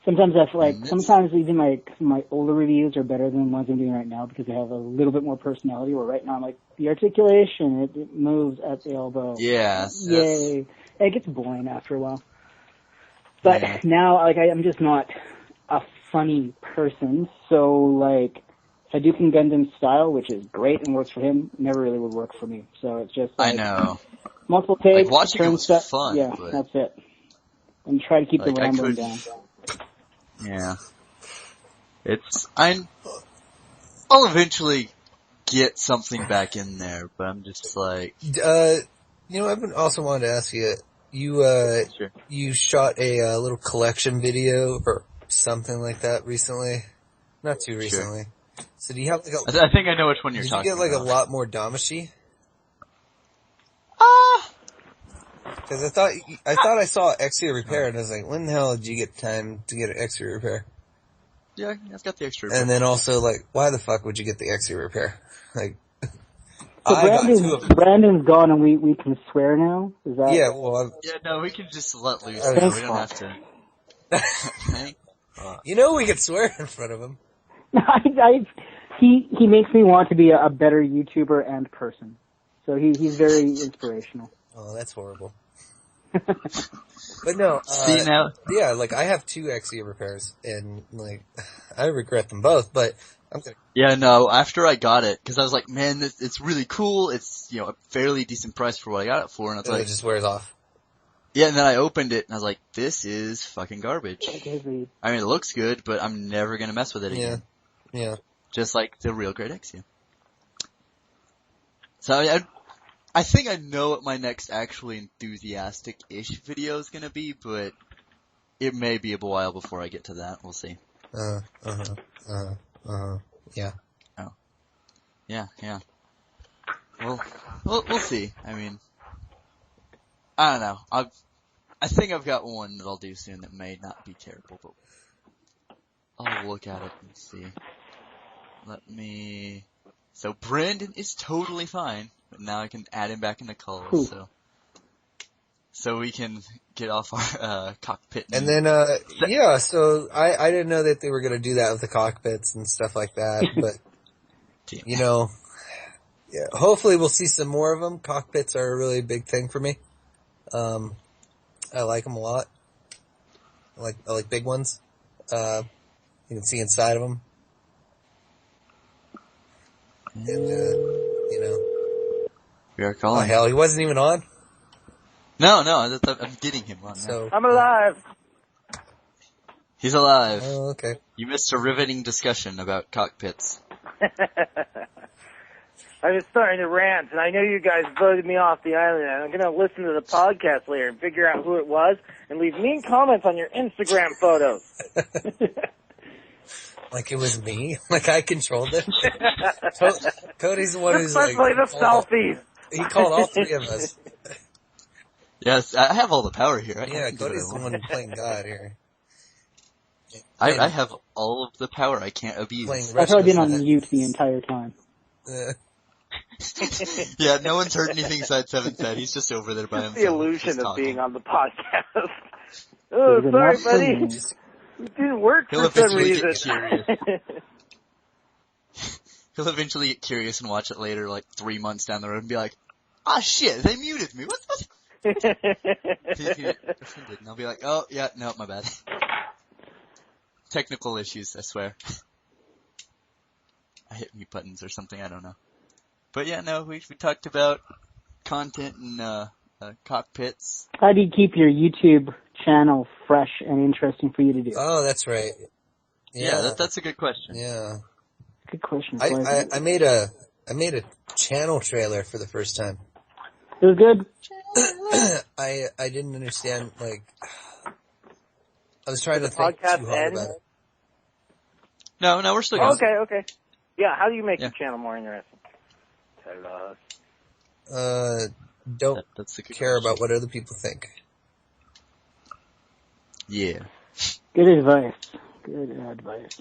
Sometimes I feel like, sometimes even like my older reviews are better than the ones I'm doing right now because they have a little bit more personality, where right now I'm like, the articulation, it moves at the elbow. Yeah. Yay. It gets boring after a while. But now, like, I'm just not a funny person, so like, Hadouken Gundam style, which is great and works for him, never really would work for me. So it's just like, I know. multiple takes, Like, watching it was stuff, fun, yeah, but that's it. And try to keep like, the rambling down. Yeah. I'll eventually get something back in there, but I'm just like... I've also wanted to ask you, Sure. you shot a little collection video or something like that recently? Not too recently. Sure. So do you have like I think I know which one you're talking about. Did you get like a lot more Damashi? Because I thought I saw Exia Repair, and I was like, when the hell did you get time to get an Exia Repair? Yeah, I've got the extra repair. And then also, like, why the fuck would you get the Exia Repair? Like, so Brandon's gone and we can swear now? Is that? Yeah, well, no, we can just let loose now. We don't have to. You know we could swear in front of him. He makes me want to be a better YouTuber and person. So he's very inspirational. Oh, that's horrible. But no, see now? Yeah, like I have 2 Exia repairs, and like I regret them both. But I'm gonna. Yeah, no. After I got it, because I was like, man, it's really cool. It's a fairly decent price for what I got it for, and I was like, it just wears off. Yeah, and then I opened it and I was like, this is fucking garbage. I mean, it looks good, but I'm never gonna mess with it again. Yeah. Just like the real Great Exia. So I think I know what my next actually enthusiastic-ish video is gonna be, but it may be a while before I get to that. We'll see. Yeah. Oh. Yeah. Well, we'll see. I mean, I don't know. I think I've got one that I'll do soon that may not be terrible, but I'll look at it and see. So Brandon is totally fine, but now I can add him back in the calls, so we can get off our cockpit. And then so I didn't know that they were gonna do that with the cockpits and stuff like that, but yeah, hopefully we'll see some more of them. Cockpits are a really big thing for me. I like them a lot. I like big ones. You can see inside of them. And, We are calling. Oh hell, he wasn't even on? No, I'm getting him on. So, I'm alive. He's alive. Oh, okay. You missed a riveting discussion about cockpits. I was starting to rant, and I know you guys voted me off the island, and I'm going to listen to the podcast later and figure out who it was, and leave mean comments on your Instagram photos. Like it was me? Like I controlled it? Cody's the one who's Especially the selfies. He called all 3 of us. Yes, I have all the power here. Yeah, Cody's the one playing God here. I have all of the power I can't abuse. I've probably been on mute the entire time. Yeah, no one's heard anything Side7 said. He's just over there by himself. The illusion of being on the podcast. Oh, sorry, buddy. It didn't work for some reason. He'll eventually get curious and watch it later, like 3 months down the road, and be like, "Ah, shit, they muted me. What?" And I'll be like, "Oh, yeah, no, my bad." Technical issues, I swear. I hit mute buttons or something, I don't know. But yeah, no, we talked about content and cockpits. How do you keep your YouTube channel fresh and interesting for you to do? Oh, that's right. Yeah, that's a good question. Yeah. Good question. I made a channel trailer for the first time. It was good. I didn't understand, like, I was trying to think too hard about it. No, we're still going. Okay. Yeah, how do you make your channel more interesting? tell us? Don't That's a good care question. about what other people think. Yeah. Good advice. Good advice.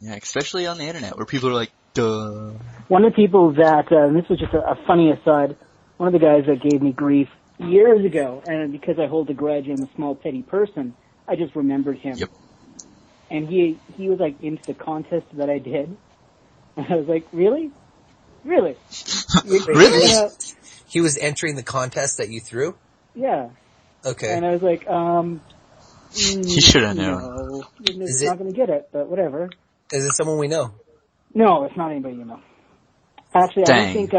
Yeah, especially on the internet where people are like, duh. One of the people that, and this was just a funny aside, one of the guys that gave me grief years ago, and because I hold a grudge and I'm a small petty person, I just remembered him. Yep. And he was like into the contest that I did. And I was like, really? Really? Really? He was entering the contest that you threw? Yeah. Okay. And I was like, He should have known. No, it's not going to get it, but whatever. Is it someone we know? No, it's not anybody you know. Actually, Dang. I don't think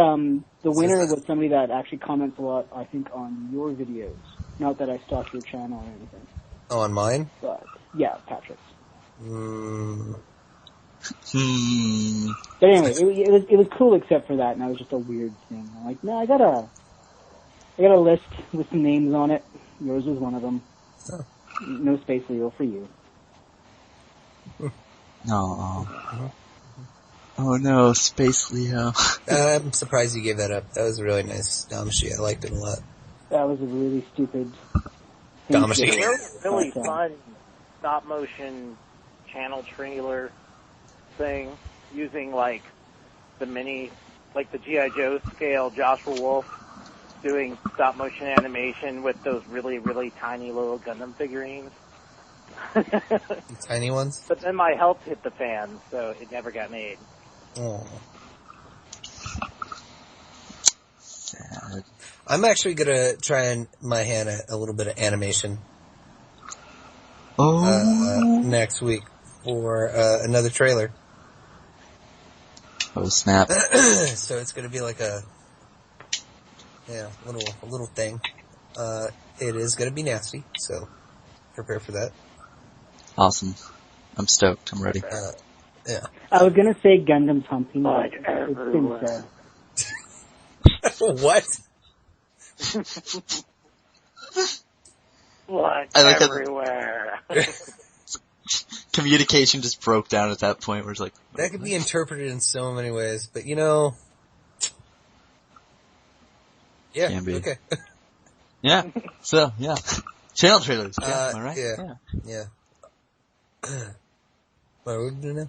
the winner was somebody that actually comments a lot, I think, on your videos. Not that I stalked your channel or anything. Oh, on mine? But, yeah, Patrick's. But anyway, it was cool except for that, and that was just a weird thing. I'm like, no, I got a list with some names on it. Yours was one of them. Oh. No space Leo for you. No. Oh no, Space Leo. I'm surprised you gave that up. That was a really nice Damashi. I liked it a lot. That was a really stupid thing. Damashi. There was a really fun stop motion channel trailer thing using like the G.I. Joe scale Joshua Wolf doing stop motion animation with those really, really tiny little Gundam figurines. Tiny ones? But then my health hit the fan, so it never got made. Oh. Sad. I'm actually gonna try my hand at a little bit of animation next week for another trailer. Oh snap. So it's gonna be like a little thing. It is gonna be nasty, so prepare for that. Awesome. I'm stoked. I'm ready. Yeah. I was gonna say Gundam's humping, but it's been said. What? Blood I like everywhere. Communication just broke down at that point where it's like... That could be interpreted in so many ways, but you know... Yeah, Can be. okay. Yeah. So, yeah. Channel trailers. Yeah, am I right? Yeah. What are we doing now?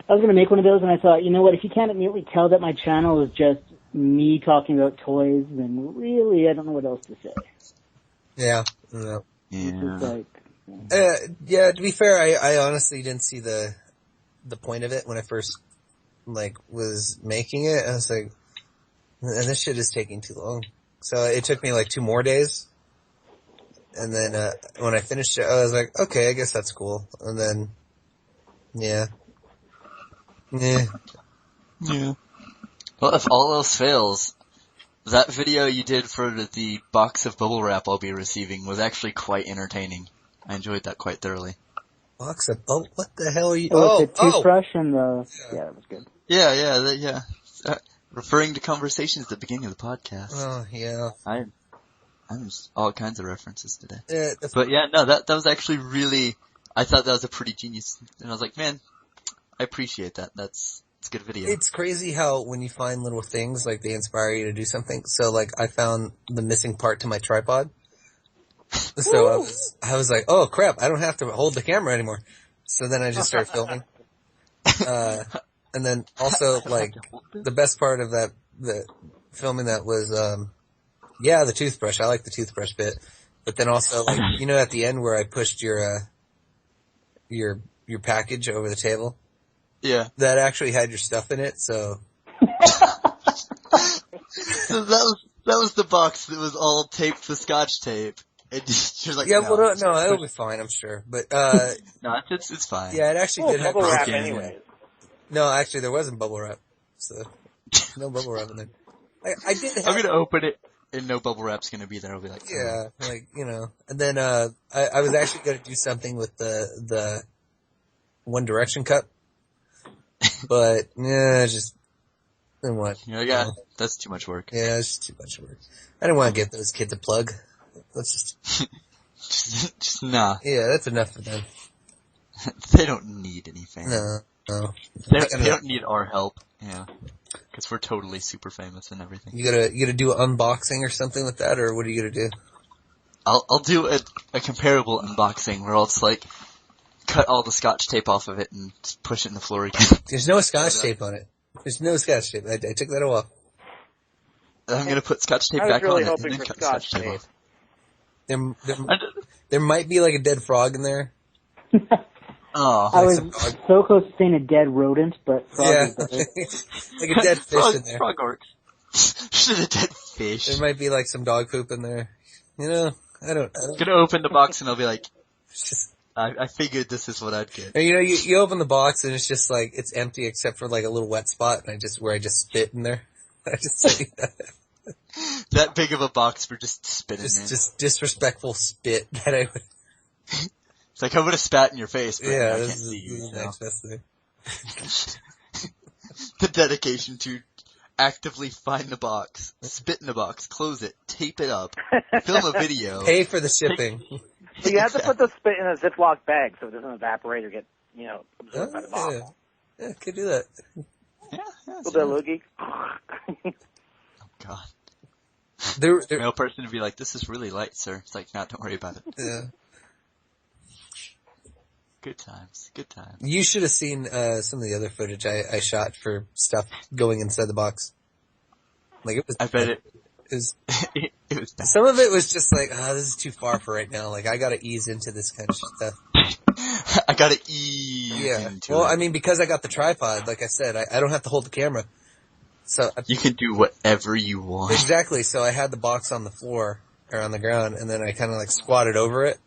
I was gonna make one of those, and I thought, you know what? If you can't immediately tell that my channel is just me talking about toys, then really, I don't know what else to say. Yeah. Yeah. It's like, Yeah, to be fair, I honestly didn't see the point of it when I first, was making it. I was like, this shit is taking too long. So it took me 2 more days. And then, when I finished it, I was like, okay, I guess that's cool. And then, yeah. Well, if all else fails, that video you did for the box of bubble wrap I'll be receiving was actually quite entertaining. I enjoyed that quite thoroughly. Box of, what the hell are you, the toothbrush and the, yeah, that was good. Yeah. Referring to conversations at the beginning of the podcast. Oh, yeah. I'm just all kinds of references today. Yeah, But yeah, no, that was actually really, I thought that was a pretty genius, and I was like, man, I appreciate that. It's a good video. It's crazy how when you find little things, they inspire you to do something. So, I found the missing part to my tripod. So I was like, oh crap, I don't have to hold the camera anymore. So then I just started filming. And then also, the best part of the filming that was, the toothbrush. I like the toothbrush bit. But then also, at the end where I pushed your package over the table? Yeah. That actually had your stuff in it, so. So that was the box that was all taped with Scotch tape. And you're like, Yeah, no, no, it'll be fine, I'm sure. But, no, it's fine. yeah, it actually did have bubble wrap broken. anyways. No, actually there wasn't bubble wrap. So, no bubble wrap in there. I did have. I'm gonna open it and no bubble wrap's gonna be there. I'll be like, Yeah, and then, I was actually gonna do something with the One Direction cup. But, just, then what? Yeah, that's too much work. Yeah, it's just too much work. I didn't want to get those kids a plug. Let's just nah. Yeah, that's enough for them. They don't need any fans. No. They don't need our help. Yeah. Because we're totally super famous and everything. You gotta do an unboxing or something with that, or what are you gonna do? I'll do a comparable unboxing where I'll just like cut all the scotch tape off of it and just push it in the floor again. There's no scotch tape on it. There's no scotch tape. I took that off. I'm gonna put scotch tape I was back really on it and hoping then for cut the scotch scotch tape tape. off. There might be like a dead frog in there. Oh, I was so close to saying a dead rodent, but frog Yeah, is better. like a dead fish in there. Frog works. Should have dead fish. There might be like some dog poop in there. You know, I don't. Gonna open the box and I'll be like, It's just, I figured this is what I'd get. and you know, you open the box and it's just like it's empty except for like a little wet spot, and I just spit in there. I just say That big of a box for just spitting in. just disrespectful spit that I would. It's like I would have spat in your face, but Yeah, I this can't is see you. the So. next best thing. The dedication to actively find the box, spit in the box, close it, tape it up, film a video. Pay for the shipping. So you have to put the spit in a Ziploc bag so it doesn't evaporate or get, absorbed by the Yeah, bottle. yeah, could do that. Yeah, A little bit of loogie. God. There, Male person would be like, this is really light, sir. It's like, no, don't worry about it. yeah. Good times, good times. You should have seen some of the other footage I shot for stuff going inside the box. Like it was. I bet it was. it was bad. Some of it was just like, this is too far for right now. Like I gotta ease into this kind of stuff. I gotta ease into Well, it. I mean, because I got the tripod, like I said, I don't have to hold the camera. So You can do whatever you want. exactly. So I had the box on the floor or on the ground, and then I kind of like squatted over it.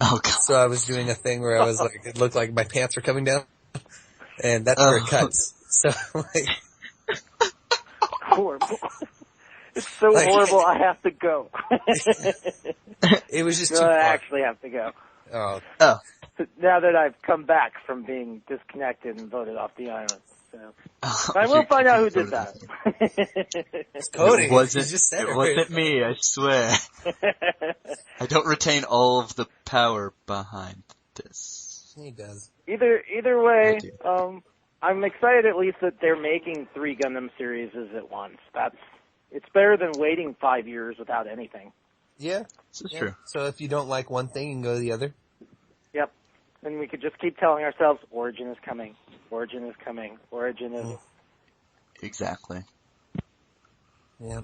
Oh God. So I was doing a thing where I was like, it looked like my pants were coming down, and that's where it cuts. So like, Horrible. It's so Like- horrible I have to go. it was just No, too I far. actually have to go. Oh, Now that I've come back from being disconnected and voted off the island. So. Oh, But I will find out who did It that. it's Cody. It wasn't, You just said it wasn't me, I swear. I don't retain all of the power behind this. He does. Either way, I'm excited at least that they're making 3 Gundam series at once. It's better than waiting 5 years without anything. Yeah. This is Yeah. true. So if you don't like one thing, you can go to the other. Yep. And we could just keep telling ourselves, Origin is coming. Origin is coming. Origin is... Exactly. Yeah.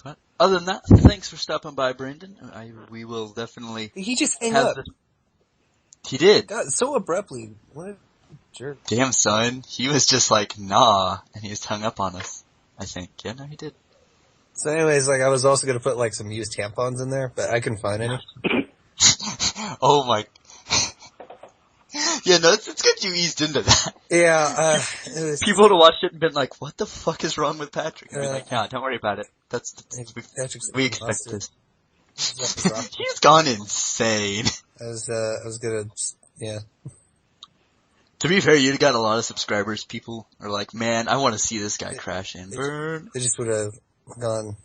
But other than that, thanks for stopping by, Brandon. We will definitely He just hung have up. this. He did. God, so abruptly. What a jerk. Damn, son. He was just like, nah, and he just hung up on us. I think. Yeah, no, he did. So anyways, like I was also gonna put like some used tampons in there, but I couldn't find any. Oh my. Yeah, no, it's good you eased into that. Yeah, it was, People would have watched it and been like, what the fuck is wrong with Patrick? And be like, yeah, don't worry about it. Patrick's We expect monster. this. He's gone insane. I was gonna, yeah. To be fair, you'd got a lot of subscribers. People are like, man, I want to see this guy crash and burn. They just would have gone,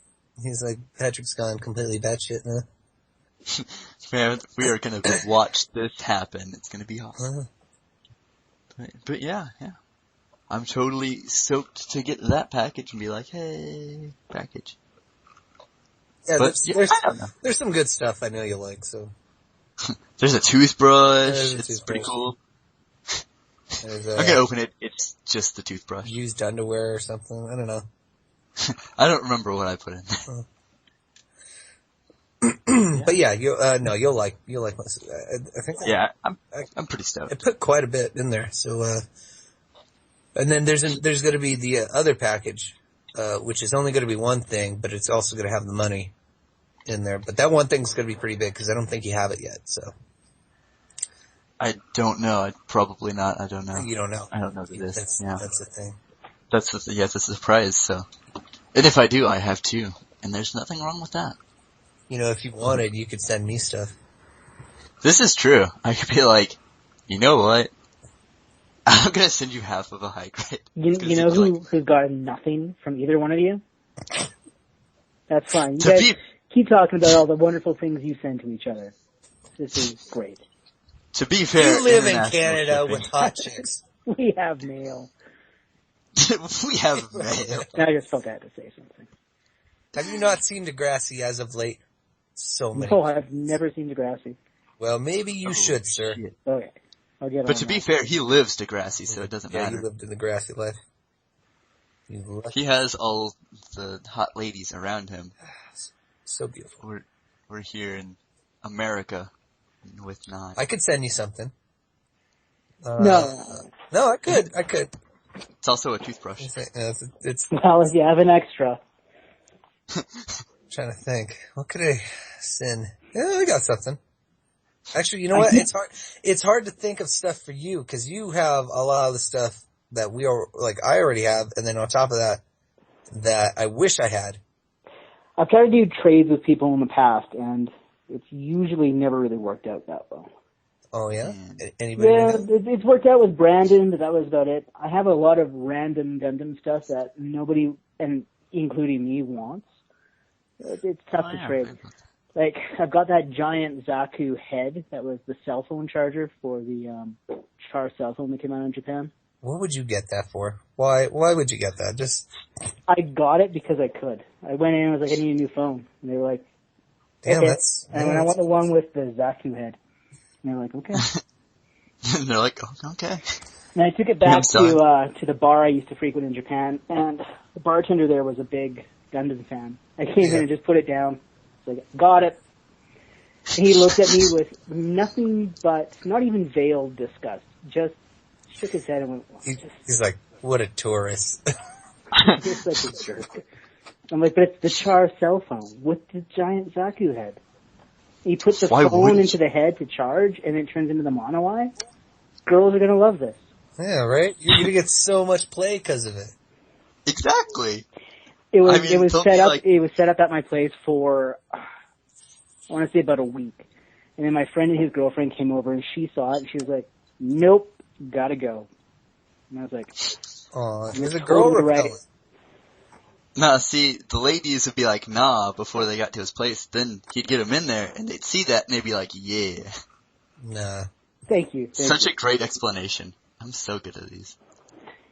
he's like, Patrick's gone completely batshit now. Man, we are gonna watch this happen. It's gonna be awesome. But yeah. I'm totally stoked to get that package and be like, hey, package. Yeah, But, I don't know. there's some good stuff I know you like, so. There's a toothbrush. There's a It's pretty toothbrush. cool. There's I'm gonna open it. It's just the toothbrush. used underwear or something, I don't know. I don't remember what I put in there. But yeah, you'll like most of that. I think Yeah, I'm pretty stoked. I put quite a bit in there, so, and then there's gonna be the other package, which is only gonna be one thing, but it's also gonna have the money in there. But that one thing's gonna be pretty big, cause I don't think you have it yet, so. I don't know. Probably not. I don't know. You don't know. I don't know what it is. That's the thing. That's a surprise. So, and if I do, I have 2, and there's nothing wrong with that. You know, if you wanted, you could send me stuff. This is true. I could be like, you know what? I'm gonna send you half of a high grade. You know who's got nothing from either one of you? That's fine. You To guys be- keep talking about all the wonderful things you send to each other. This is great. To be fair, You live in international Canada shipping- with hot chicks. We have mail. We have mail. I just felt I had to say something. Have you not seen Degrassi as of late? So many. No, I've never seen Degrassi. Well, maybe you should, sir. Shit. Okay. I'll get on But to that. be fair, he lives Degrassi, so it doesn't Yeah, matter. you lived in the grassy life. You lucky. He has all the hot ladies around him. So beautiful. We're here in America with not. I could send you something. No. No, I could. It's also a toothbrush. It's Well, if you have an extra. trying to think. What could I send? Yeah, I got something. Actually, you know what? It's hard to think of stuff for you because you have a lot of the stuff that I already have, and then on top of that I wish I had. I've tried to do trades with people in the past, and it's usually never really worked out that well. Oh yeah? Anybody? Yeah, it's worked out with Brandon, but that was about it. I have a lot of random Gundam stuff that nobody, and including me, wants. It's tough to trade. Like, I've got that giant Zaku head that was the cell phone charger for the Char cell phone that came out in Japan. What would you get that for? Why would you get that? Just I got it because I could. I went in and was like, I need a new phone. And they were like, damn, okay. and I want the one with the Zaku head. And they were like, okay. And they're like, oh, okay. And I took it back to the bar I used to frequent in Japan, and the bartender there was a big Gundam fan. I came in and just put it down. It's like, got it. And he looked at me with nothing but, not even veiled disgust, just shook his head and went, he's like, what a tourist. just like a jerk. I'm like, but it's the Char cell phone with the giant Zaku head. He puts the phone into the head to charge, and it turns into the mono eye. Girls are gonna love this. Yeah, right? You're gonna get so much play because of it. Exactly. It was set up at my place for, I want to say about a week. And then my friend and his girlfriend came over, and she saw it, and she was like, nope, gotta go. And I was like, oh, there's a girl repellent. Nah, see, the ladies would be like, nah, before they got to his place. Then he'd get them in there, and they'd see that, and they'd be like, yeah. Nah. Thank you. Such a great explanation. I'm so good at these.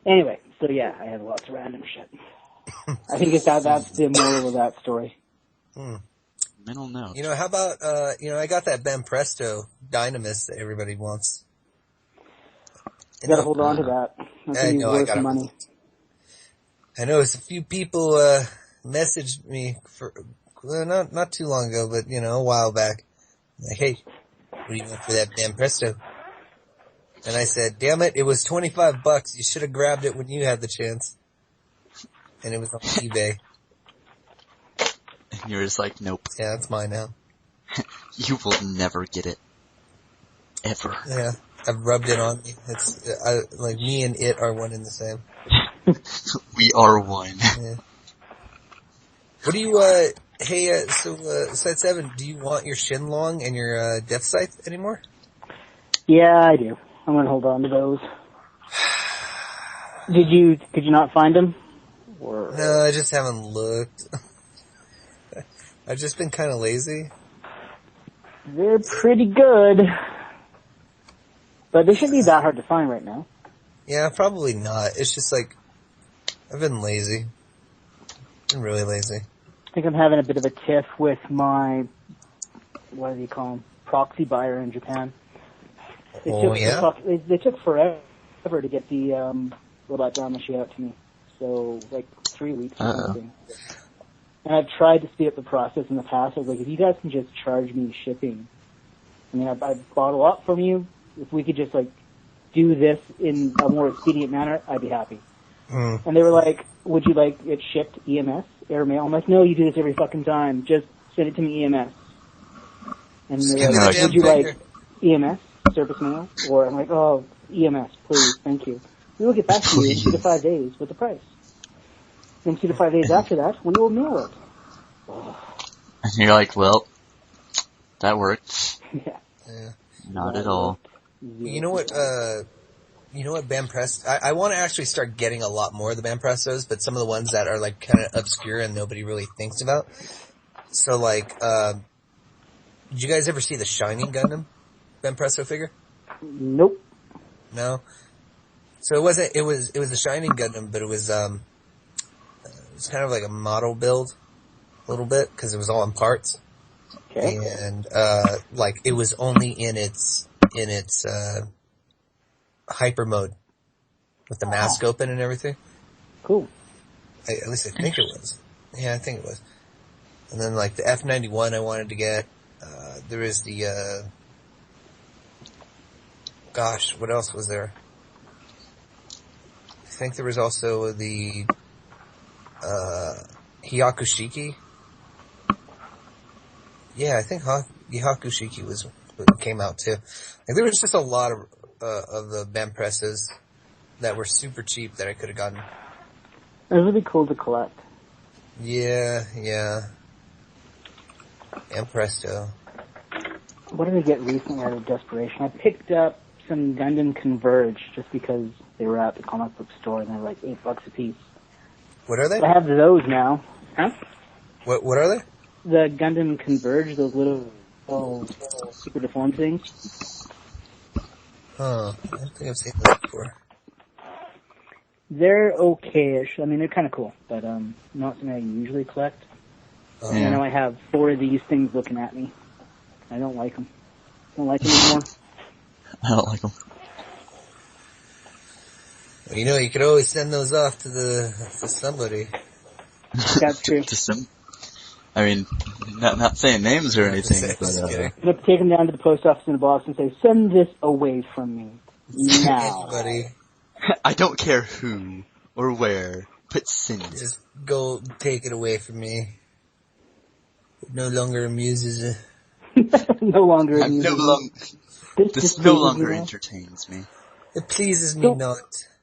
Anyway, so yeah, I have lots of random shit. I think that's the moral of that story. Mental note. You know, how about, I got that Ben Presto Dynamis that everybody wants. You gotta hold on to that. That's gonna be worth the money. I know a few people messaged me for not too long ago, but a while back. Like, hey, what do you want for that damn Presto? And I said, damn it was $25. You should have grabbed it when you had the chance. And it was on eBay. And you're just like, nope. Yeah, it's mine now. You will never get it. Ever. Yeah, I've rubbed it on me. It's like me and it are one and the same. We are one. Yeah. What do you, Side 7, do you want your Shinlong and your, Death Scythe anymore? Yeah, I do. I'm gonna hold on to those. Could you not find them? Or... No, I just haven't looked. I've just been kinda lazy. They're pretty good. But they shouldn't be that hard to find right now. Yeah, probably not. It's just like, I've been lazy. Been really lazy. I think I'm having a bit of a tiff with my, what do you call them, proxy buyer in Japan. They took forever to get the robot Damashi out to me. So, like, 3 weeks or something. And I've tried to speed up the process in the past. I was like, if you guys can just charge me shipping, I mean, I bought a lot from you. If we could just, like, do this in a more expedient manner, I'd be happy. And they were like, would you like it shipped EMS, airmail? I'm like, no, you do this every fucking time. Just send it to me EMS. And they're like, would you like EMS, service mail? Or I'm like, oh, EMS, please, thank you. We will get back to you in 2 to 5 days with the price. Then 2 to 5 days after that, we will mail it. And you're like, well, that worked. Yeah. Not at all. You know what, Ben Presto, I want to actually start getting a lot more of the Ben Prestos, but some of the ones that are like kind of obscure and nobody really thinks about. So like, did you guys ever see the Shining Gundam Ben Presto figure? Nope. No? So it wasn't. It was a Shining Gundam, but it was kind of like a model build, a little bit, because it was all in parts. Okay. And like it was only in its hyper mode with the mask open and everything. Cool. At least I think it was. Yeah, I think it was. And then like the F-91 I wanted to get. There is the gosh, what else was there? I think there was also the Hyakushiki. Yeah, I think Hyakushiki was what came out too. Like, there was just a lot of the band presses that were super cheap that I could have gotten. It was really cool to collect. Yeah. And presto. What did I get recently out of desperation? I picked up some Gundam Converge just because they were at the comic book store and they were like $8 a piece. What are they? I have those now. Huh? What are they? The Gundam Converge, those little super deformed things. Huh. I don't think I've seen those before. They're okay-ish. I mean, they're kind of cool, but not something I usually collect. And I know I have 4 of these things looking at me. I don't like them. Don't like them anymore. I don't like them. Well, you could always send those off to somebody. That's true. I mean, not saying names or anything, but Let's take them down to the post office in a box and say, "Send this away from me now." Anybody. I don't care who or where, but send it. Just go take it away from me. It no longer amuses me. No longer. This no longer entertains me. It pleases me not.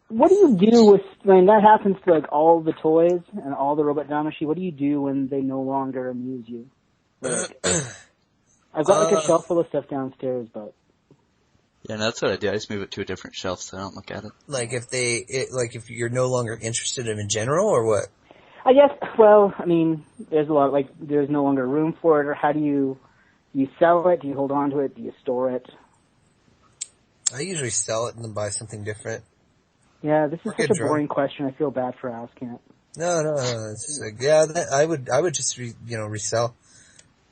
What do you do with, when that happens to like all the toys and all the Robot Damashi, what do you do when they no longer amuse you? Like, I've got like a shelf full of stuff downstairs, but... Yeah, no, that's what I do. I just move it to a different shelf so I don't look at it. Like if you're no longer interested in general, or what? I guess, well, I mean, there's a lot, like, there's no longer room for it, or how do you sell it? Do you hold on to it? Do you store it? I usually sell it and then buy something different. Yeah, this is such a boring question. I feel bad for asking it. No. It's just like, yeah, I would just resell.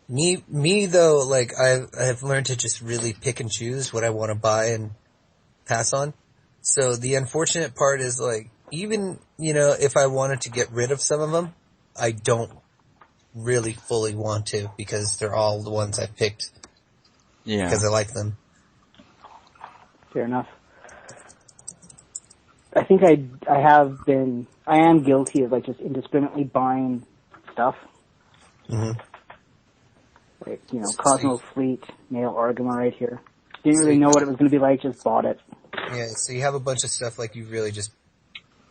Me though, like I've learned to just really pick and choose what I want to buy and pass on. So the unfortunate part is like, even, if I wanted to get rid of some of them, I don't really fully want to, because they're all the ones I picked. Yeah. Because I like them. Fair enough. I think I am guilty of like just indiscriminately buying stuff. Mm-hmm. Like, Cosmo Fleet, male Argama right here. Didn't really know what it was going to be like, just bought it. Yeah, so you have a bunch of stuff like you really just,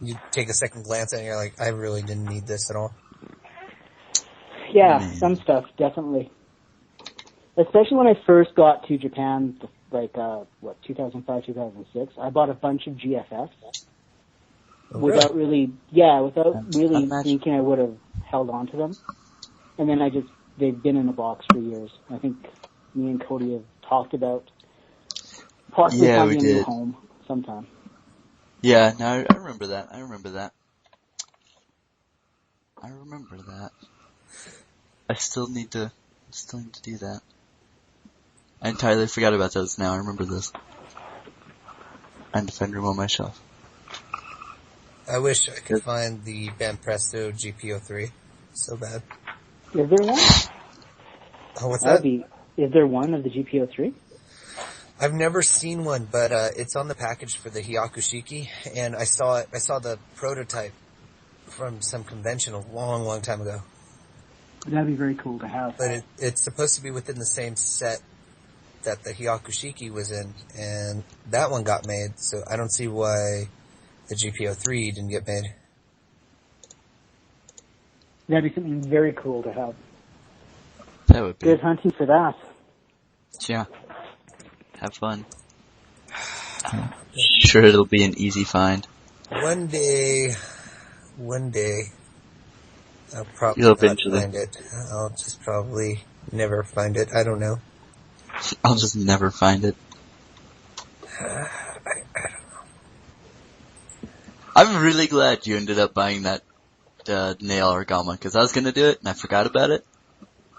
you take a second glance at it and you're like, I really didn't need this at all. Yeah, some stuff, definitely. Especially when I first got to Japan, like, 2005, 2006, I bought a bunch of GFFs. Without really thinking I would have held on to them. And then they've been in a box for years. I think me and Cody have talked about possibly finding a new home sometime. Yeah, no, I remember that. I remember that. I still need to do that. I entirely forgot about those now. I remember this. And defend room on my shelf. I wish I could find the Banpresto GP03. So bad. Is there one? Oh, what's that? Is there one of the GP03? I've never seen one, but it's on the package for the Hyakushiki, and I saw the prototype from some convention a long, long time ago. That'd be very cool to have. But it's supposed to be within the same set that the Hyakushiki was in, and that one got made, so I don't see why the GP03 didn't get made. That'd be something very cool to have. That would be. Good hunting for that. Yeah. Have fun. Sure, it'll be an easy find. One day, I'll probably You'll not eventually find it. I'll just probably never find it. I don't know. I'll just never find it. I don't know. I'm really glad you ended up buying that nail origami, because I was going to do it, and I forgot about it.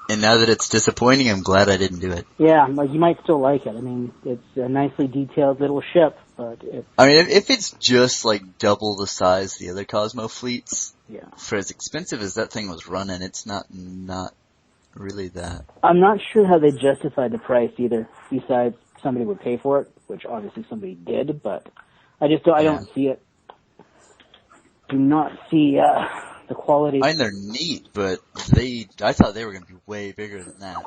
And now that it's disappointing, I'm glad I didn't do it. Yeah, like you might still like it. I mean, it's a nicely detailed little ship, but I mean, if it's just like double the size of the other Cosmo fleets, yeah. for as expensive as that thing was running, it's not really that. I'm not sure how they justified the price either, besides somebody would pay for it, which obviously somebody did, but I don't see it. Do not see the quality. I mean, they're neat, but I thought they were going to be way bigger than that.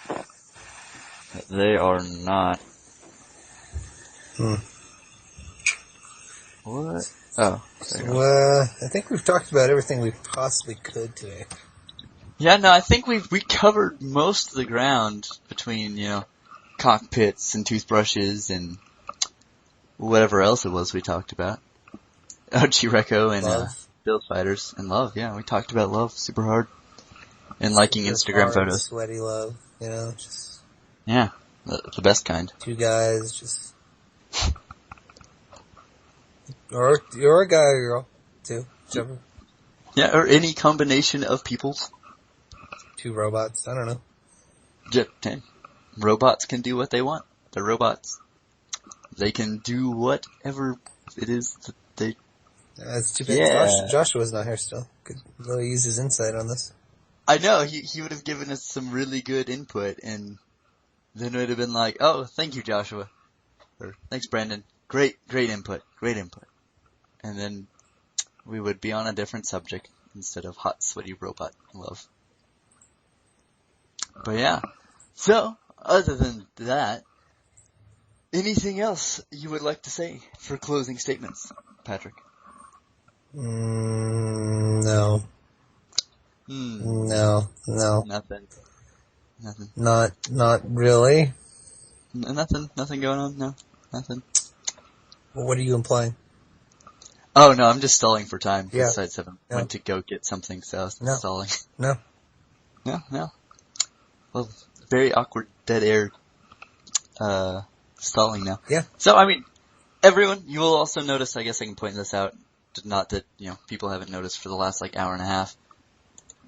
But they are not. What? Oh. So, I think we've talked about everything we possibly could today. Yeah, no, I think we covered most of the ground between, cockpits and toothbrushes and whatever else it was we talked about. G-reko and build fighters and love. Yeah, we talked about love super hard and liking Instagram hard, photos. Sweaty love, just yeah, the best kind. Two guys, just or you're a guy or a girl too, whichever. Yeah, or any combination of peoples. Two robots. I don't know. Robots can do what they want. They're robots. They can do whatever it is that they. It's too bad Joshua's not here still. Could really use his insight on this. I know, he would have given us some really good input, and then it would have been like, oh, thank you, Joshua. Or, thanks, Brandon. Great input. And then we would be on a different subject instead of hot, sweaty robot love. But yeah. So, other than that, anything else you would like to say for closing statements, Patrick? No. No. Nothing. Not really. Nothing going on? No? Nothing? Well, what are you implying? Oh, no, I'm just stalling for time. Yeah. Side 7 went to go get something, so I was stalling. No. No. Well, very awkward dead air, stalling now. Yeah. So, I mean, everyone, you will also notice, I guess I can point this out, not that, people haven't noticed for the last, hour and a half,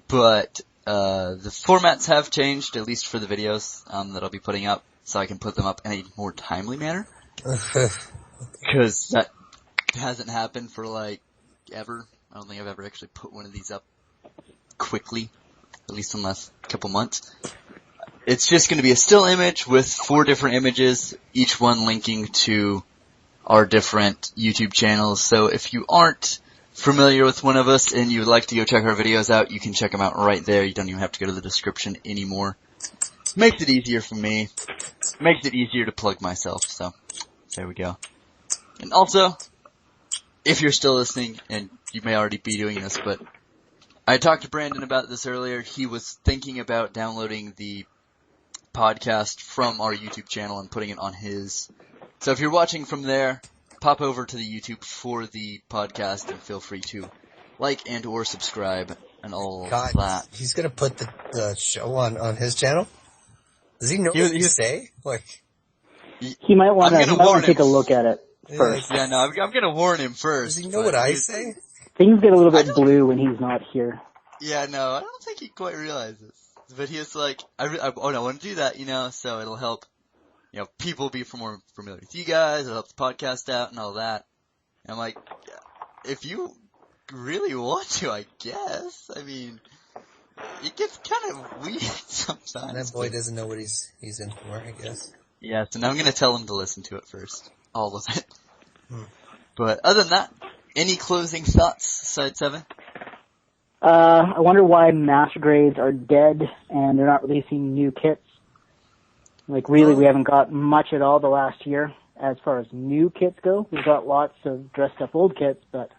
but, the formats have changed, at least for the videos, that I'll be putting up, so I can put them up in a more timely manner. Because that hasn't happened for, ever. I don't think I've ever actually put one of these up quickly, at least in the last couple months. It's just going to be a still image with 4 different images, each one linking to our different YouTube channels. So if you aren't familiar with one of us and you would like to go check our videos out, you can check them out right there. You don't even have to go to the description anymore. Makes it easier for me. Makes it easier to plug myself. So there we go. And also, if you're still listening, and you may already be doing this, but I talked to Brandon about this earlier. He was thinking about downloading the podcast from our YouTube channel and putting it on his. So if you're watching from there, pop over to the YouTube for the podcast and feel free to like and or subscribe and all that. He's gonna put the show on his channel? Does he know what you say? He might want to take a look at it first. Yeah, no, I'm gonna warn him first. Does he know what I say? Things get a little bit blue when he's not here. Yeah, no, I don't think he quite realizes. But he was like, I want to do that, so it'll help, people be more familiar with you guys, it'll help the podcast out and all that. And I'm like, if you really want to, I guess. I mean, it gets kind of weird sometimes. That boy doesn't know what he's in for, I guess. Yeah, so now I'm gonna tell him to listen to it first. All of it. But other than that, any closing thoughts, Side 7? I wonder why master grades are dead and they're not releasing new kits. Really, we haven't got much at all the last year as far as new kits go. We've got lots of dressed up old kits, but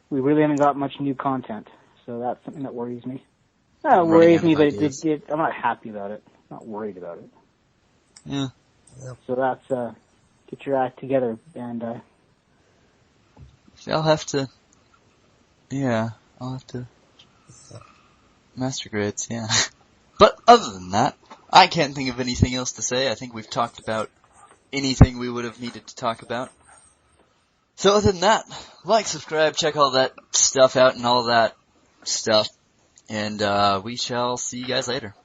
we really haven't got much new content. So that's something that worries me. It worries me, but I'm not happy about it. I'm not worried about it. Yeah. So that's, get your act together, and, I'll have to master grades, yeah. But other than that, I can't think of anything else to say. I think we've talked about anything we would have needed to talk about. So other than that, like, subscribe, check all that stuff out and all that stuff. And we shall see you guys later.